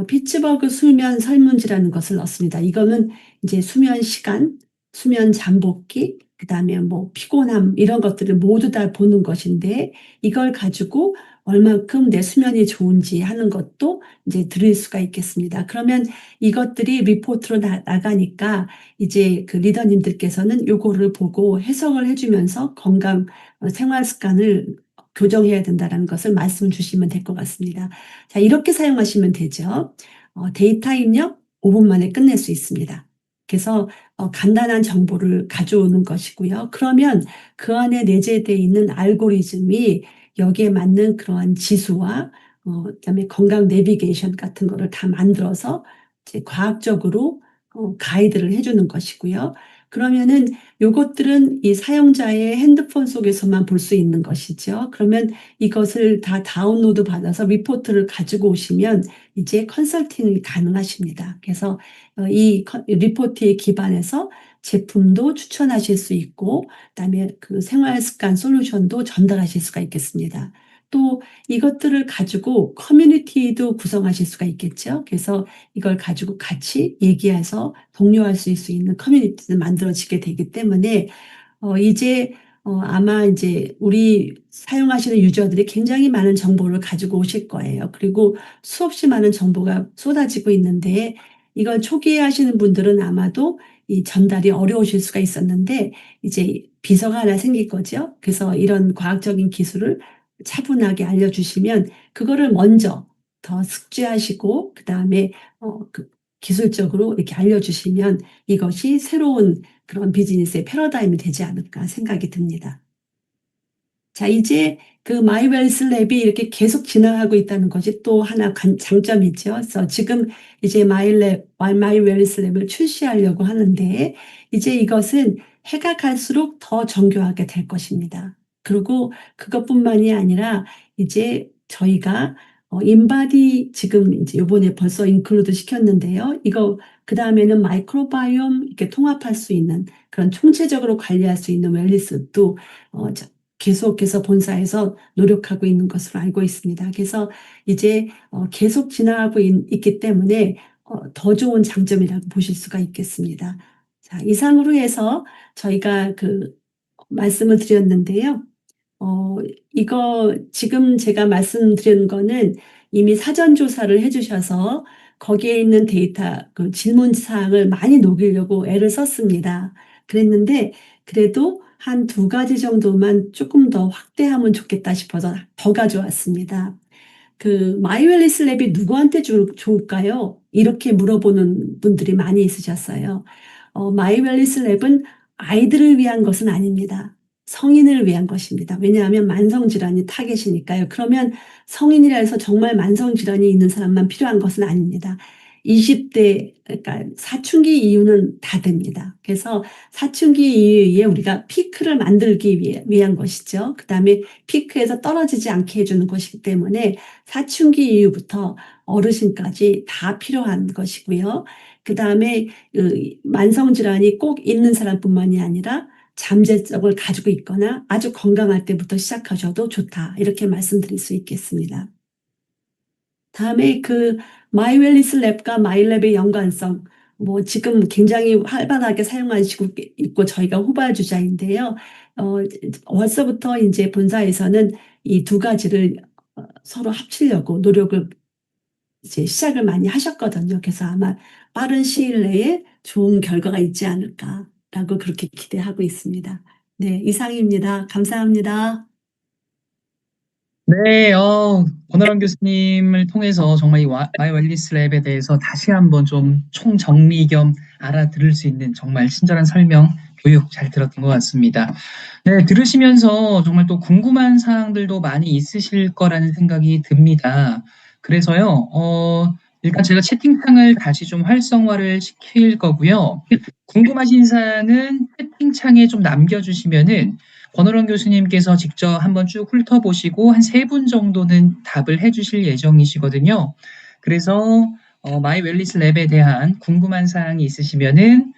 피츠버그 수면 설문지라는 것을 넣습니다. 이거는 이제 수면 시간, 수면 잠복기, 그다음에 뭐 피곤함 이런 것들을 모두 다 보는 것인데, 이걸 가지고 얼만큼 내 수면이 좋은지 하는 것도 이제 들을 수가 있겠습니다. 그러면 이것들이 리포트로 나가니까 이제 그 리더님들께서는 요거를 보고 해석을 해주면서 건강 생활 습관을 교정해야 된다는 것을 말씀을 주시면 될 것 같습니다. 자, 이렇게 사용하시면 되죠. 데이터 입력 5분 만에 끝낼 수 있습니다. 그래서 간단한 정보를 가져오는 것이고요. 그러면 그 안에 내재되어 있는 알고리즘이 여기에 맞는 그러한 지수와 그다음에 건강 내비게이션 같은 거를 다 만들어서 이제 과학적으로 가이드를 해주는 것이고요. 그러면은 요것들은 이 사용자의 핸드폰 속에서만 볼 수 있는 것이죠. 그러면 이것을 다 다운로드 받아서 리포트를 가지고 오시면 이제 컨설팅이 가능하십니다. 그래서 이 리포트에 기반해서 제품도 추천하실 수 있고, 그다음에 그 생활 습관 솔루션도 전달하실 수가 있겠습니다. 또 이것들을 가지고 커뮤니티도 구성하실 수가 있겠죠. 그래서 이걸 가지고 같이 얘기해서 독려할 수 있는 커뮤니티도 만들어지게 되기 때문에 이제 아마 이제 우리 사용하시는 유저들이 굉장히 많은 정보를 가지고 오실 거예요. 그리고 수없이 많은 정보가 쏟아지고 있는데, 이걸 초기에 하시는 분들은 아마도 이 전달이 어려우실 수가 있었는데 이제 비서가 하나 생길 거죠. 그래서 이런 과학적인 기술을 차분하게 알려주시면 그거를 먼저 더 숙지하시고, 그다음에 그 기술적으로 이렇게 알려주시면 이것이 새로운 그런 비즈니스의 패러다임이 되지 않을까 생각이 듭니다. 자, 이제 그 마이웰스 랩이 이렇게 계속 진행하고 있다는 것이 또 하나 장점이죠. 그래서 지금 이제 마이웰스 랩을 출시하려고 하는데, 이제 이것은 해가 갈수록 더 정교하게 될 것입니다. 그리고 그것뿐만이 아니라 이제 저희가 인바디 지금 이제 요번에 벌써 인클루드 시켰는데요. 이거 그다음에는 마이크로바이옴 이렇게 통합할 수 있는 그런 총체적으로 관리할 수 있는 웰니스도 계속해서 본사에서 노력하고 있는 것으로 알고 있습니다. 그래서 이제 계속 진화하고 있기 때문에 더 좋은 장점이라고 보실 수가 있겠습니다. 자, 이상으로 해서 저희가 그 말씀을 드렸는데요. 이거 지금 제가 말씀드린 거는 이미 사전 조사를 해주셔서 거기에 있는 데이터, 그 질문 사항을 많이 녹이려고 애를 썼습니다. 그랬는데 그래도 한 2가지 정도만 조금 더 확대하면 좋겠다 싶어서 더 가져왔습니다. 그 마이웰리스 랩이 누구한테 좋을까요? 이렇게 물어보는 분들이 많이 있으셨어요. 마이웰리스 랩은 아이들을 위한 것은 아닙니다. 성인을 위한 것입니다. 왜냐하면 만성질환이 타겟이니까요. 그러면 성인이라 해서 정말 만성질환이 있는 사람만 필요한 것은 아닙니다. 20대, 그러니까 사춘기 이후는 다 됩니다. 그래서 사춘기 이후에 우리가 피크를 만들기 위한 것이죠. 그 다음에 피크에서 떨어지지 않게 해주는 것이기 때문에 사춘기 이후부터 어르신까지 다 필요한 것이고요. 그 다음에 만성질환이 꼭 있는 사람뿐만이 아니라 잠재적을 가지고 있거나 아주 건강할 때부터 시작하셔도 좋다. 이렇게 말씀드릴 수 있겠습니다. 다음에 마이 웰니스 랩과 마이랩의 연관성. 뭐 지금 굉장히 활발하게 사용하시고 있고 저희가 후발주자인데요. 벌써부터 이제 본사에서는 이 두 가지를 서로 합치려고 노력을 이제 시작을 많이 하셨거든요. 그래서 아마 빠른 시일 내에 좋은 결과가 있지 않을까라고 그렇게 기대하고 있습니다. 네, 이상입니다. 감사합니다. 네, 권호람 교수님을 통해서 정말 이 마이 웰니스 랩에 대해서 다시 한번 좀 총정리 겸 알아들을 수 있는 정말 친절한 설명, 교육 잘 들었던 것 같습니다. 네, 들으시면서 정말 또 궁금한 사항들도 많이 있으실 거라는 생각이 듭니다. 그래서요, 일단 제가 채팅창을 다시 좀 활성화를 시킬 거고요. 궁금하신 사항은 채팅창에 좀 남겨주시면은 권호령 교수님께서 직접 한번 쭉 훑어보시고 한 3분 정도는 답을 해주실 예정이시거든요. 그래서 마이 웰니스 랩에 대한 궁금한 사항이 있으시면은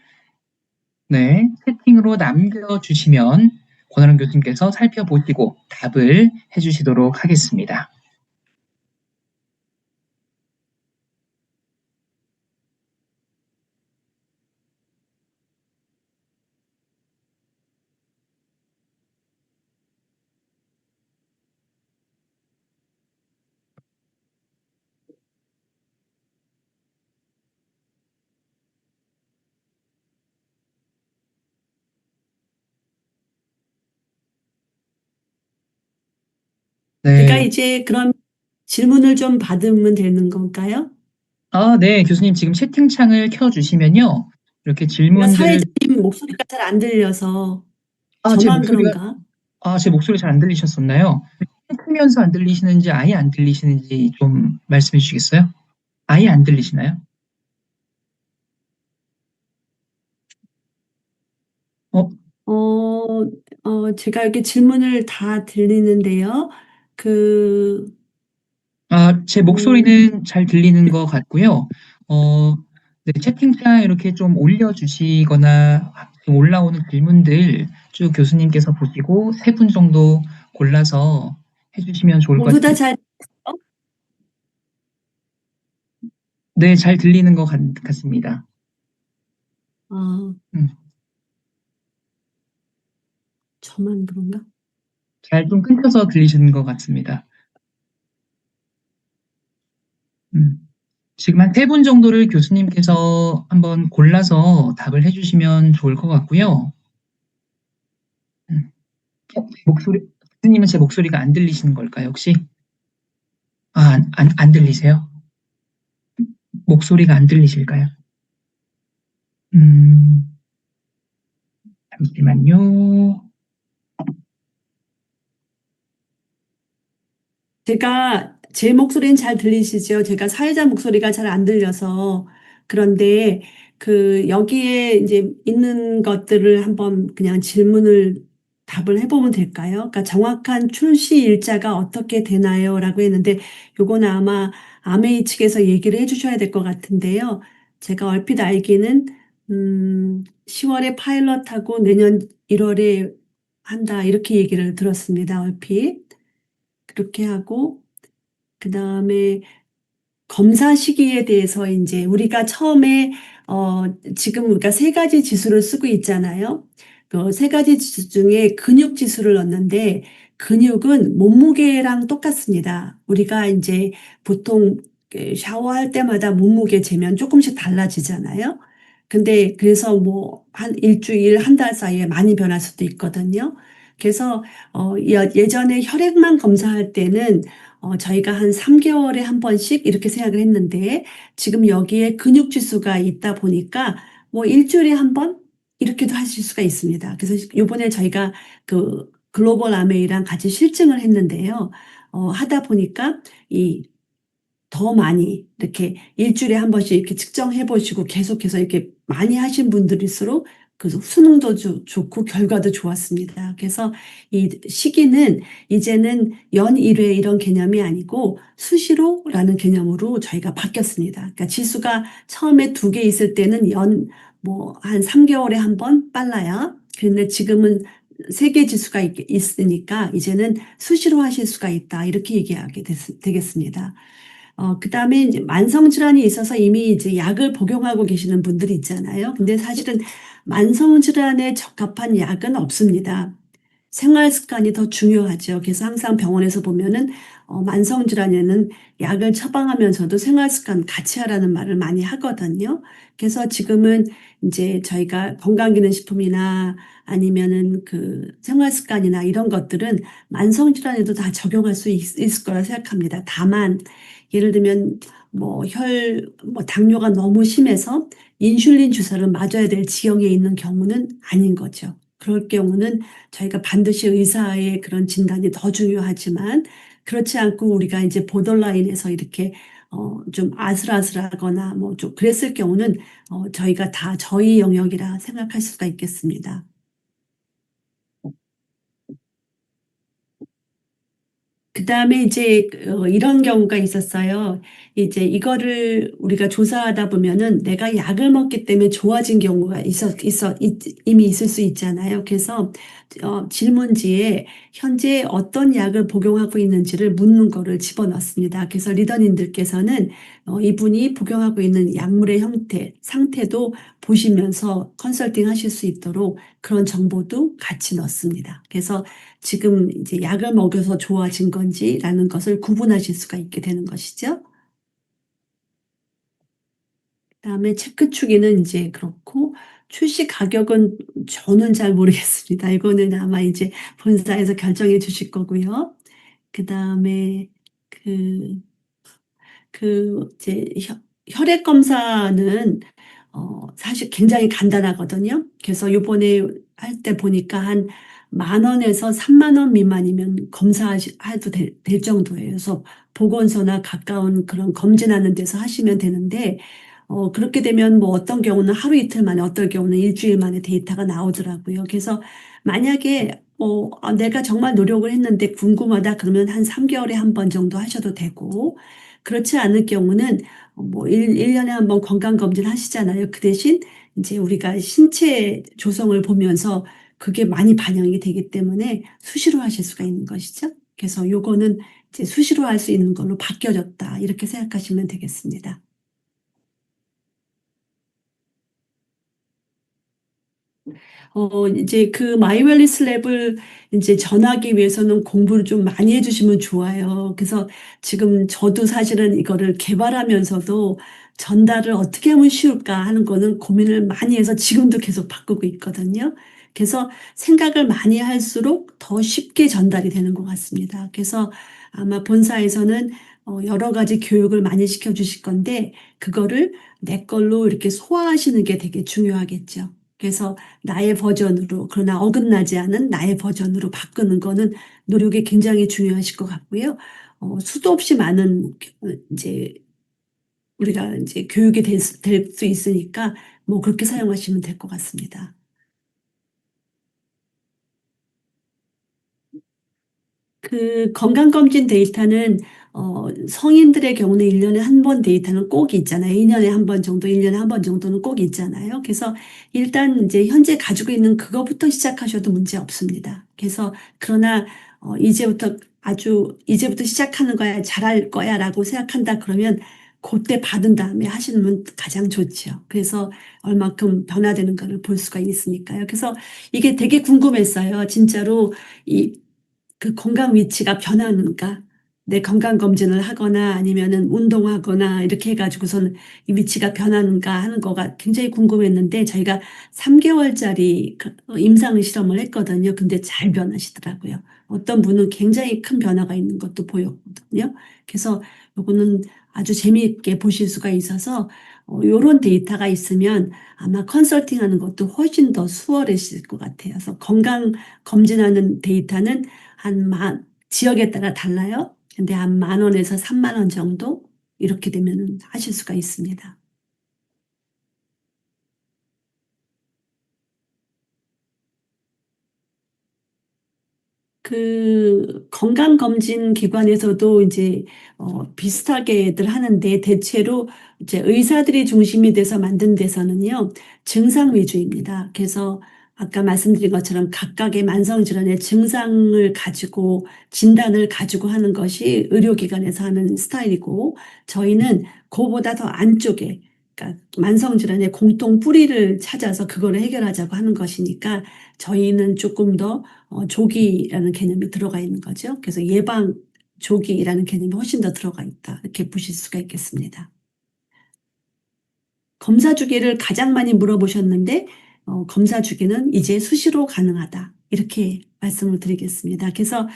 네, 채팅으로 남겨주시면 권호령 교수님께서 살펴보시고 답을 해주시도록 하겠습니다. 제가 네. 이제 그럼 질문을 좀 받으면 되는 건가요? 네, 교수님 지금 채팅창을 켜주시면요. 이렇게 제가 질문들을, 사회자님 목소리가 잘 안 들려서 제 저만 목소리가, 그런가? 제 목소리 잘 안 들리셨었나요? 크면서 안 들리시는지 아예 안 들리시는지 좀 말씀해 주시겠어요? 아예 안 들리시나요? 어, 제가 이렇게 질문을 다 들리는데요. 그, 제 음, 목소리는 잘 들리는 것 같고요. 어, 네, 채팅창 이렇게 좀 올려주시거나 지금 올라오는 질문들 쭉 교수님께서 보시고 3분 정도 골라서 해주시면 좋을 것 모두 다 같습니다. 잘, 네, 잘 들리는 것 같습니다. 어, 음, 저만 그런가? 잘 좀 끊겨서 들리시는 것 같습니다. 음. 지금 한 3분 정도를 교수님께서 한번 골라서 답을 해주시면 좋을 것 같고요. 음. 교수님은 제 목소리가 안 들리시는 걸까요, 혹시? 안 들리세요? 목소리가 안 들리실까요? 음, 잠시만요. 제 목소리는 잘 들리시죠? 제가 사회자 목소리가 잘 안 들려서 그런데 여기에 이제 있는 것들을 한번 그냥 답을 해보면 될까요? 그러니까 정확한 출시 일자가 어떻게 되나요? 라고 했는데 요거는 아마 아메이 측에서 얘기를 해주셔야 될 것 같은데요. 제가 얼핏 알기는 10월에 파일럿하고 내년 1월에 한다 이렇게 얘기를 들었습니다. 얼핏. 그렇게 하고 그다음에 검사 시기에 대해서 이제 우리가 처음에 어 지금 우리가 세 가지 지수를 쓰고 있잖아요. 그 세 가지 지수 중에 근육 지수를 넣는데 근육은 몸무게랑 똑같습니다. 우리가 이제 보통 샤워할 때마다 몸무게 재면 조금씩 달라지잖아요. 근데 그래서 뭐 한 일주일, 한 달 사이에 많이 변할 수도 있거든요. 그래서 예전에 혈액만 검사할 때는 저희가 한 3개월에 한 번씩 이렇게 생각을 했는데 지금 여기에 근육 지수가 있다 보니까 뭐 일주일에 한 번 이렇게도 하실 수가 있습니다. 그래서 이번에 저희가 글로벌 아메이랑 같이 실증을 했는데요. 하다 보니까 이 더 많이 이렇게 일주일에 한 번씩 이렇게 측정해 보시고 계속해서 이렇게 많이 하신 분들일수록 그 수능도 좋고 결과도 좋았습니다. 그래서 이 시기는 이제는 연 1회 이런 개념이 아니고 수시로라는 개념으로 저희가 바뀌었습니다. 그러니까 지수가 처음에 2개 있을 때는 뭐 한 3개월에 한 번 빨라야. 그런데 지금은 3개 지수가 있으니까 이제는 수시로 하실 수가 있다. 이렇게 얘기하게 되겠습니다. 그다음에 이제 만성질환이 있어서 이미 이제 약을 복용하고 계시는 분들이 있잖아요. 근데 사실은 만성질환에 적합한 약은 없습니다. 생활 습관이 더 중요하죠. 그래서 항상 병원에서 보면은 만성질환에는 약을 처방하면서도 생활 습관 같이 하라는 말을 많이 하거든요. 그래서 지금은 이제 저희가 건강기능식품이나 아니면은 그 생활 습관이나 이런 것들은 만성질환에도 다 적용할 수 있을 거라 생각합니다. 다만 예를 들면 뭐 당뇨가 너무 심해서 인슐린 주사를 맞아야 될 지경에 있는 경우는 아닌 거죠. 그럴 경우는 저희가 반드시 의사의 그런 진단이 더 중요하지만 그렇지 않고 우리가 이제 보더라인에서 이렇게 좀 아슬아슬하거나 뭐 좀 그랬을 경우는 저희가 다 저희 영역이라 생각할 수가 있겠습니다. 그다음에 이제 이런 경우가 있었어요. 이제 이거를 우리가 조사하다 보면은 내가 약을 먹기 때문에 좋아진 경우가 이미 있을 수 있잖아요. 그래서 질문지에 현재 어떤 약을 복용하고 있는지를 묻는 거를 집어넣습니다. 그래서 리더님들께서는 이분이 복용하고 있는 약물의 형태, 상태도 보시면서 컨설팅 하실 수 있도록 그런 정보도 같이 넣습니다. 그래서 지금 이제 약을 먹여서 좋아진 건지라는 것을 구분하실 수가 있게 되는 것이죠. 그다음에 체크 추기는 이제 그렇고 출시 가격은 저는 잘 모르겠습니다. 이거는 아마 이제 본사에서 결정해 주실 거고요. 그다음에 그 이제 혈액 검사는 사실 굉장히 간단하거든요. 그래서 요번에 할 때 보니까 한 10,000원에서 30,000원 미만이면 해도 될 정도예요. 그래서 보건소나 가까운 그런 검진하는 데서 하시면 되는데 그렇게 되면 뭐 어떤 경우는 하루 이틀 만에 어떤 경우는 일주일 만에 데이터가 나오더라고요. 그래서 만약에 내가 정말 노력을 했는데 궁금하다 그러면 한 3개월에 한 번 정도 하셔도 되고 그렇지 않을 경우는 뭐 1년에 한 번 건강검진 하시잖아요. 그 대신 이제 우리가 신체 조성을 보면서 그게 많이 반영이 되기 때문에 수시로 하실 수가 있는 것이죠. 그래서 요거는 이제 수시로 할 수 있는 걸로 바뀌어졌다. 이렇게 생각하시면 되겠습니다. 이제 그 마이웰리스 랩을 이제 전하기 위해서는 공부를 좀 많이 해주시면 좋아요. 그래서 지금 저도 사실은 이거를 개발하면서도 전달을 어떻게 하면 쉬울까 하는 거는 고민을 많이 해서 지금도 계속 바꾸고 있거든요. 그래서 생각을 많이 할수록 더 쉽게 전달이 되는 것 같습니다. 그래서 아마 본사에서는 여러 가지 교육을 많이 시켜주실 건데 그거를 내 걸로 이렇게 소화하시는 게 되게 중요하겠죠. 그래서 나의 버전으로 그러나 어긋나지 않은 나의 버전으로 바꾸는 거는 노력이 굉장히 중요하실 것 같고요. 수도 없이 많은 이제 우리가 이제 교육이 될 수 있으니까 뭐 그렇게 사용하시면 될 것 같습니다. 그 건강검진 데이터는 성인들의 경우는 1년에 한 번 데이터는 꼭 있잖아요. 2년에 한 번 정도, 1년에 한 번 정도는 꼭 있잖아요. 그래서 일단 이제 현재 가지고 있는 그거부터 시작하셔도 문제 없습니다. 그래서 그러나 이제부터 시작하는 거야, 잘할 거야라고 생각한다 그러면 그때 받은 다음에 하시면 가장 좋죠. 그래서 얼마큼 변화되는 가를 볼 수가 있으니까요. 그래서 이게 되게 궁금했어요. 진짜로 이 그 건강 위치가 변하는가? 내 건강검진을 하거나 아니면은 운동하거나 이렇게 해가지고서는 이 위치가 변하는가 하는 거가 굉장히 궁금했는데 저희가 3개월짜리 임상 실험을 했거든요. 근데 잘 변하시더라고요. 어떤 분은 굉장히 큰 변화가 있는 것도 보였거든요. 그래서 요거는 아주 재미있게 보실 수가 있어서 요런 데이터가 있으면 아마 컨설팅하는 것도 훨씬 더 수월해질 것 같아요. 그래서 건강 검진하는 데이터는 지역에 따라 달라요. 근데 한 10,000원에서 30,000원 정도 이렇게 되면 하실 수가 있습니다. 그 건강검진 기관에서도 이제 비슷하게들 하는데 대체로 이제 의사들이 중심이 돼서 만든 데서는요, 증상 위주입니다. 그래서 아까 말씀드린 것처럼 각각의 만성질환의 증상을 가지고 진단을 가지고 하는 것이 의료기관에서 하는 스타일이고, 저희는 그보다 더 안쪽에, 그러니까 만성질환의 공통 뿌리를 찾아서 그거를 해결하자고 하는 것이니까 저희는 조금 더 조기라는 개념이 들어가 있는 거죠. 그래서 예방 조기라는 개념이 훨씬 더 들어가 있다, 이렇게 보실 수가 있겠습니다. 검사 주기를 가장 많이 물어보셨는데 검사 주기는 이제 수시로 가능하다, 이렇게 말씀을 드리겠습니다. 그래서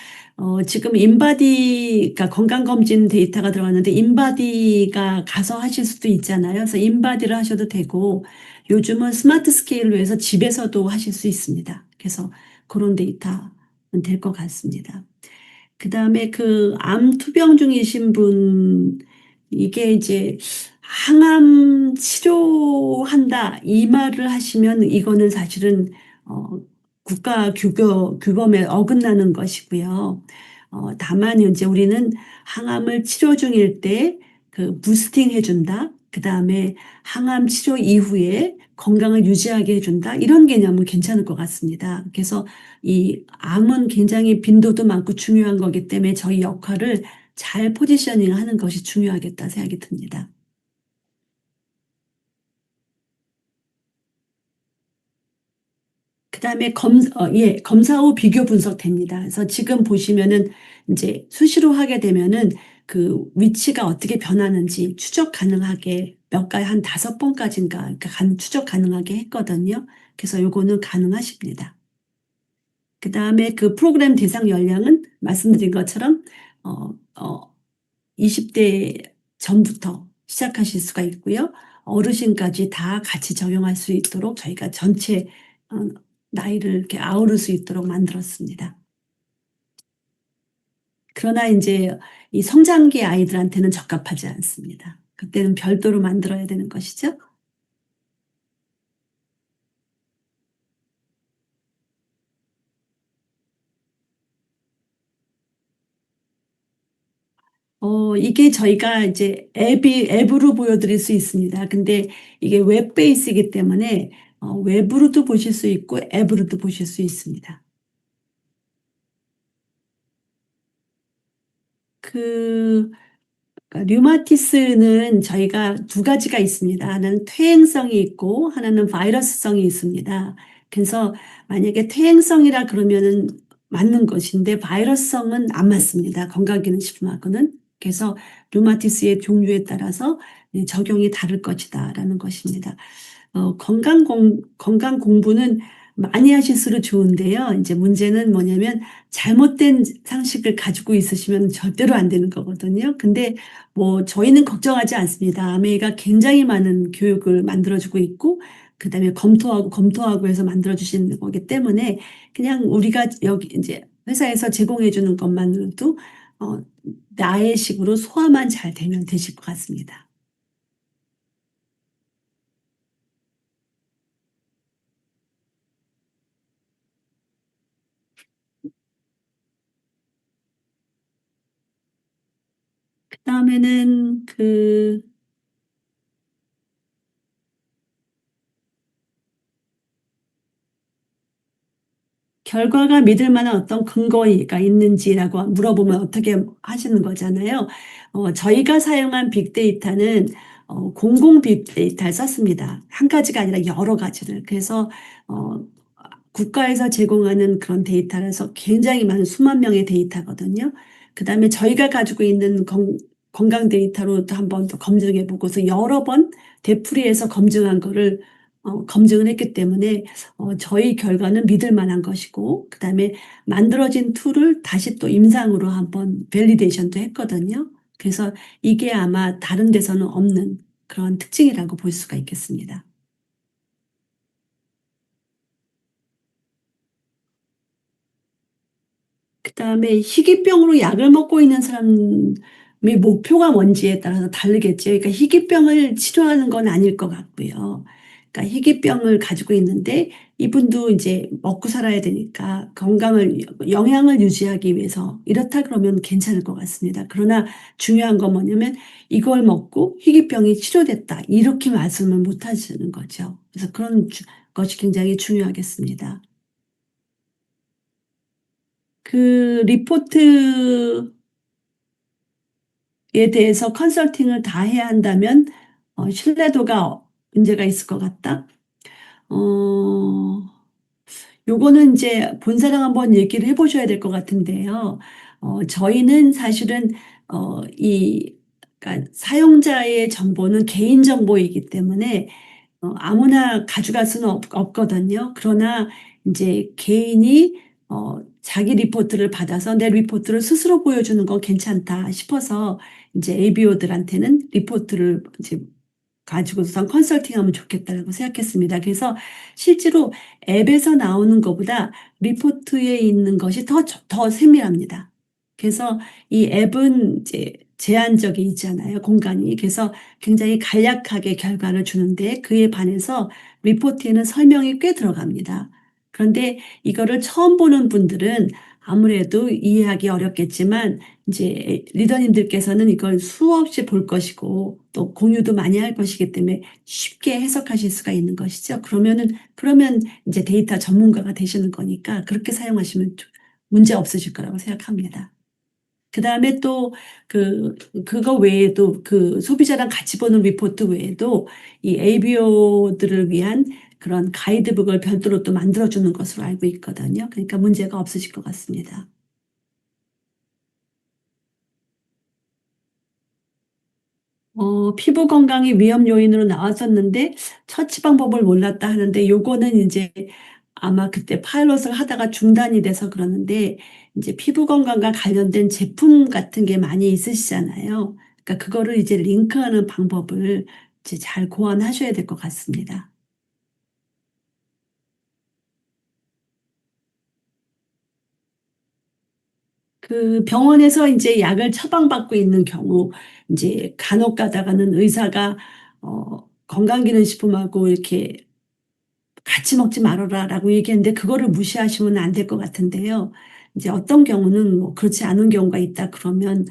지금 인바디, 그러니까 건강검진 데이터가 들어갔는데 인바디가 가서 하실 수도 있잖아요. 그래서 인바디를 하셔도 되고, 요즘은 스마트 스케일로 해서 집에서도 하실 수 있습니다. 그래서 그런 데이터는 될 것 같습니다. 그 다음에 그 암 투병 중이신 분, 이게 이제 항암 치료한다, 이 말을 하시면 이거는 사실은 국가 규범에 어긋나는 것이고요. 다만 이제 우리는 항암을 치료 중일 때 그 부스팅 해준다, 그 다음에 항암 치료 이후에 건강을 유지하게 해준다, 이런 개념은 괜찮을 것 같습니다. 그래서 이 암은 굉장히 빈도도 많고 중요한 거기 때문에 저희 역할을 잘 포지셔닝 하는 것이 중요하겠다 생각이 듭니다. 그 다음에 검사 후 비교 분석됩니다. 그래서 지금 보시면은 이제 수시로 하게 되면은 그 위치가 어떻게 변하는지 추적 가능하게 한 5번까지인가, 그러니까 추적 가능하게 했거든요. 그래서 요거는 가능하십니다. 그 다음에 그 프로그램 대상 연령은 말씀드린 것처럼 어, 어, 20대 전부터 시작하실 수가 있고요. 어르신까지 다 같이 적용할 수 있도록 저희가 전체 어, 나이를 이렇게 아우를 수 있도록 만들었습니다. 그러나 이제 이 성장기 아이들한테는 적합하지 않습니다. 그때는 별도로 만들어야 되는 것이죠. 이게 저희가 이제 앱으로 보여드릴 수 있습니다. 근데 이게 웹 베이스이기 때문에 웹으로도 보실 수 있고 앱으로도 보실 수 있습니다. 그 그러니까 류마티스는 저희가 두 가지가 있습니다. 하나는 퇴행성이 있고 하나는 바이러스성이 있습니다. 그래서 만약에 퇴행성이라 그러면은 맞는 것인데 바이러스성은 안 맞습니다. 건강기능식품하고는. 그래서 류마티스의 종류에 따라서 적용이 다를 것이다라는 것입니다. 건강 공부는 많이 하실수록 좋은데요. 이제 문제는 뭐냐면 잘못된 상식을 가지고 있으시면 절대로 안 되는 거거든요. 근데 뭐 저희는 걱정하지 않습니다. 아메이가 굉장히 많은 교육을 만들어주고 있고, 그다음에 검토하고 해서 만들어주시는 거기 때문에 그냥 우리가 여기 이제 회사에서 제공해주는 것만으로도 나의 식으로 소화만 잘 되면 되실 것 같습니다. 그다음에는 그 결과가 믿을 만한 어떤 근거가 있는지라고 물어보면 어떻게 하시는 거잖아요. 저희가 사용한 빅데이터는 공공 빅데이터를 썼습니다. 한 가지가 아니라 여러 가지를. 그래서 어, 국가에서 제공하는 그런 데이터라서 굉장히 많은 수만 명의 데이터거든요. 그다음에 저희가 가지고 있는 건강 데이터로 또 한번 더 검증해 보고서 여러 번 되풀이해서 검증한 거를 검증을 했기 때문에 저희 결과는 믿을 만한 것이고, 그다음에 만들어진 툴을 다시 또 임상으로 한번 밸리데이션도 했거든요. 그래서 이게 아마 다른 데서는 없는 그런 특징이라고 볼 수가 있겠습니다. 그다음에 희귀병으로 약을 먹고 있는 사람은 목표가 뭔지에 따라서 다르겠죠. 그러니까 희귀병을 치료하는 건 아닐 것 같고요. 그러니까 희귀병을 가지고 있는데 이분도 이제 먹고 살아야 되니까 건강을, 영양을 유지하기 위해서 이렇다 그러면 괜찮을 것 같습니다. 그러나 중요한 건 뭐냐면 이걸 먹고 희귀병이 치료됐다, 이렇게 말씀을 못 하시는 거죠. 그래서 그런 것이 굉장히 중요하겠습니다. 그 리포트에 대해서 컨설팅을 다 해야 한다면 신뢰도가 문제가 있을 것 같다. 요거는 이제 본사랑 한번 얘기를 해보셔야 될 것 같은데요. 저희는 사실은 그러니까 사용자의 정보는 개인 정보이기 때문에 아무나 가져갈 수는 없거든요. 그러나 이제 개인이 자기 리포트를 받아서 내 리포트를 스스로 보여주는 건 괜찮다 싶어서 이제 ABO들한테는 리포트를 이제 가지고선 컨설팅하면 좋겠다라고 생각했습니다. 그래서 실제로 앱에서 나오는 것보다 리포트에 있는 것이 더 세밀합니다. 그래서 이 앱은 이제 제한적이 있잖아요, 공간이. 그래서 굉장히 간략하게 결과를 주는데 그에 반해서 리포트에는 설명이 꽤 들어갑니다. 그런데 이거를 처음 보는 분들은 아무래도 이해하기 어렵겠지만 이제 리더님들께서는 이걸 수없이 볼 것이고 또 공유도 많이 할 것이기 때문에 쉽게 해석하실 수가 있는 것이죠. 그러면 이제 데이터 전문가가 되시는 거니까 그렇게 사용하시면 문제 없으실 거라고 생각합니다. 그 다음에 또 그거 외에도 그 소비자랑 같이 보는 리포트 외에도 이 ABO들을 위한 그런 가이드북을 별도로 또 만들어주는 것으로 알고 있거든요. 그러니까 문제가 없으실 것 같습니다. 피부 건강이 위험 요인으로 나왔었는데 처치 방법을 몰랐다 하는데 요거는 이제 아마 그때 파일럿을 하다가 중단이 돼서 그러는데 이제 피부 건강과 관련된 제품 같은 게 많이 있으시잖아요. 그러니까 그거를 이제 링크하는 방법을 이제 잘 고안하셔야 될 것 같습니다. 그 병원에서 이제 약을 처방받고 있는 경우 이제 간혹 가다가는 의사가 건강기능식품하고 이렇게 같이 먹지 말아라라고 얘기했는데 그거를 무시하시면 안 될 것 같은데요. 이제 어떤 경우는 뭐 그렇지 않은 경우가 있다 그러면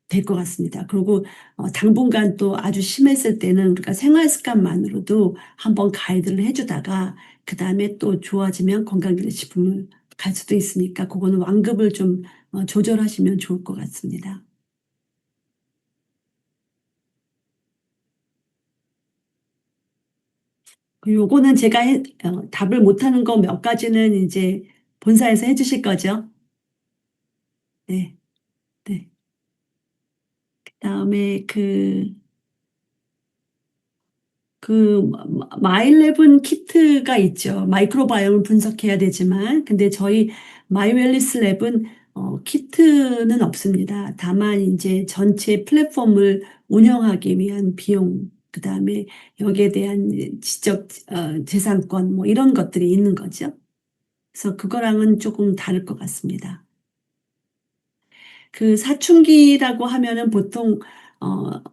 될 것 같습니다. 그리고 당분간 또 아주 심했을 때는 우리가 생활 습관만으로도 한번 가이드를 해주다가 그 다음에 또 좋아지면 건강기능식품을 갈 수도 있으니까 그거는 완급을 좀 조절하시면 좋을 것 같습니다. 요거는 제가 답을 못하는 거 몇 가지는 이제 본사에서 해주실 거죠. 네, 네. 그다음에 마일랩은 키트가 있죠. 마이크로바이옴을 분석해야 되지만, 근데 저희 마이웰리스 랩은 키트는 없습니다. 다만 이제 전체 플랫폼을 운영하기 위한 비용, 그다음에 여기에 대한 지적 재산권 뭐 이런 것들이 있는 거죠. 그래서 그거랑은 조금 다를 것 같습니다. 그 사춘기라고 하면은 보통 어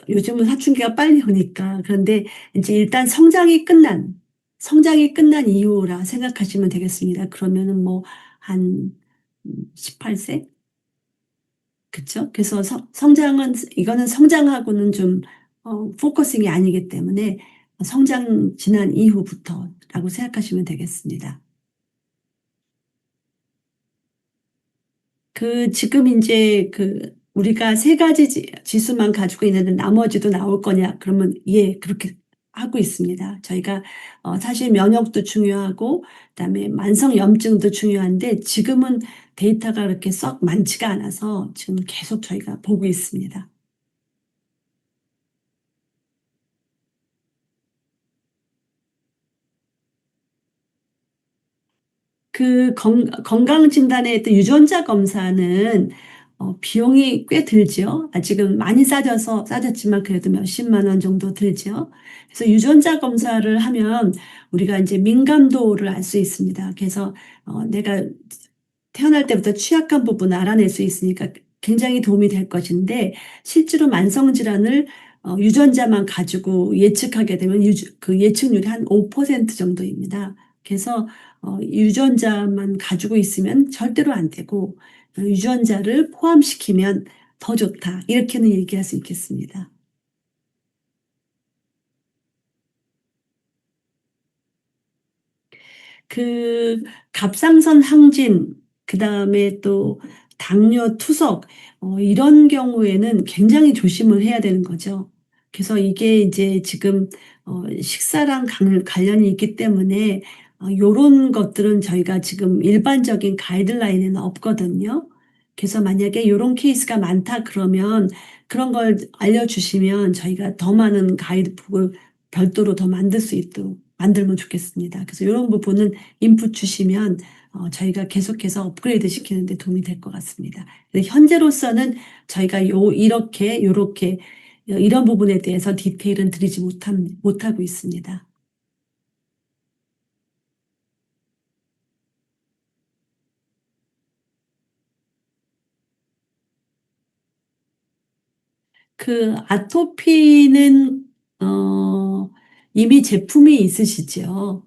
요즘은 사춘기가 빨리 오니까 그런데 이제 일단 성장이 끝난 이후라 생각하시면 되겠습니다. 그러면은 뭐 한 18세? 그쵸? 그래서 이거는 성장하고는 좀 포커싱이 아니기 때문에 성장 지난 이후부터라고 생각하시면 되겠습니다. 지금 이제 우리가 세 가지 지수만 가지고 있는데 나머지도 나올 거냐? 그러면 예, 그렇게 하고 있습니다. 저희가 사실 면역도 중요하고 그다음에 만성염증도 중요한데 지금은 데이터가 그렇게 썩 많지가 않아서 지금 계속 저희가 보고 있습니다. 건강진단에 또 유전자 검사는 비용이 꽤 들죠. 아직은 많이 싸졌지만 그래도 몇십만 원 정도 들죠. 그래서 유전자 검사를 하면 우리가 이제 민감도를 알 수 있습니다. 그래서 내가 태어날 때부터 취약한 부분을 알아낼 수 있으니까 굉장히 도움이 될 것인데 실제로 만성 질환을 유전자만 가지고 예측하게 되면 그 예측률이 한 5% 정도입니다. 그래서 유전자만 가지고 있으면 절대로 안 되고 유전자를 포함시키면 더 좋다. 이렇게는 얘기할 수 있겠습니다. 그 갑상선 항진, 그다음에 또 당뇨 투석, 이런 경우에는 굉장히 조심을 해야 되는 거죠. 그래서 이게 이제 지금 식사랑 관련이 있기 때문에 요런 것들은 저희가 지금 일반적인 가이드라인에는 없거든요. 그래서 만약에 요런 케이스가 많다 그러면 그런 걸 알려주시면 저희가 더 많은 가이드북을 별도로 더 만들 수 있도록 만들면 좋겠습니다. 그래서 요런 부분은 인풋 주시면 저희가 계속해서 업그레이드 시키는 데 도움이 될 것 같습니다. 근데 현재로서는 저희가 이렇게 요렇게 이런 부분에 대해서 디테일은 드리지 못하고 있습니다. 그 아토피는 이미 제품이 있으시죠?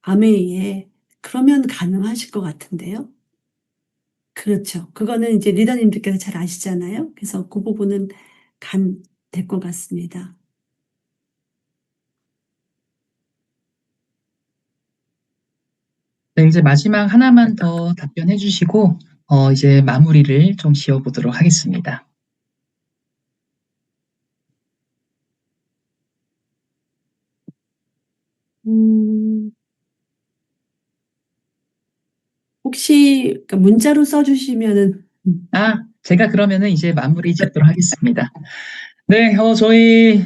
아메이에. 그러면 가능하실 것 같은데요. 그렇죠. 그거는 이제 리더님들께서 잘 아시잖아요. 그래서 그 부분은 될 것 같습니다. 네, 이제 마지막 하나만 더 답변해 주시고, 이제 마무리를 좀 지어보도록 하겠습니다. 음, 혹시 그러니까 문자로 써주시면은 제가 그러면은 이제 마무리 짓도록 하겠습니다. 네, 저희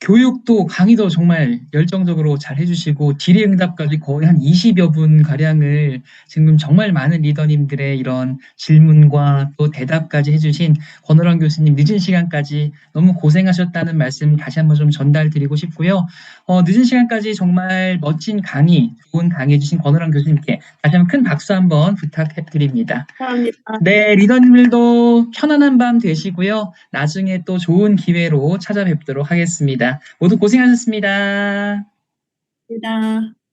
교육도 강의도 정말 열정적으로 잘 해주시고 질의응답까지 거의 한 20여 분 가량을 지금 정말 많은 리더님들의 이런 질문과 또 대답까지 해주신 권호랑 교수님 늦은 시간까지 너무 고생하셨다는 말씀 다시 한번 좀 전달드리고 싶고요. 늦은 시간까지 정말 멋진 강의, 좋은 강의 해주신 권호랑 교수님께 다시 한번 큰 박수 한번 부탁드립니다. 감사합니다. 네, 리더님들도 편안한 밤 되시고요. 나중에 또 좋은 기회로 찾아뵙도록 하겠습니다. 모두 고생하셨습니다. 감사합니다.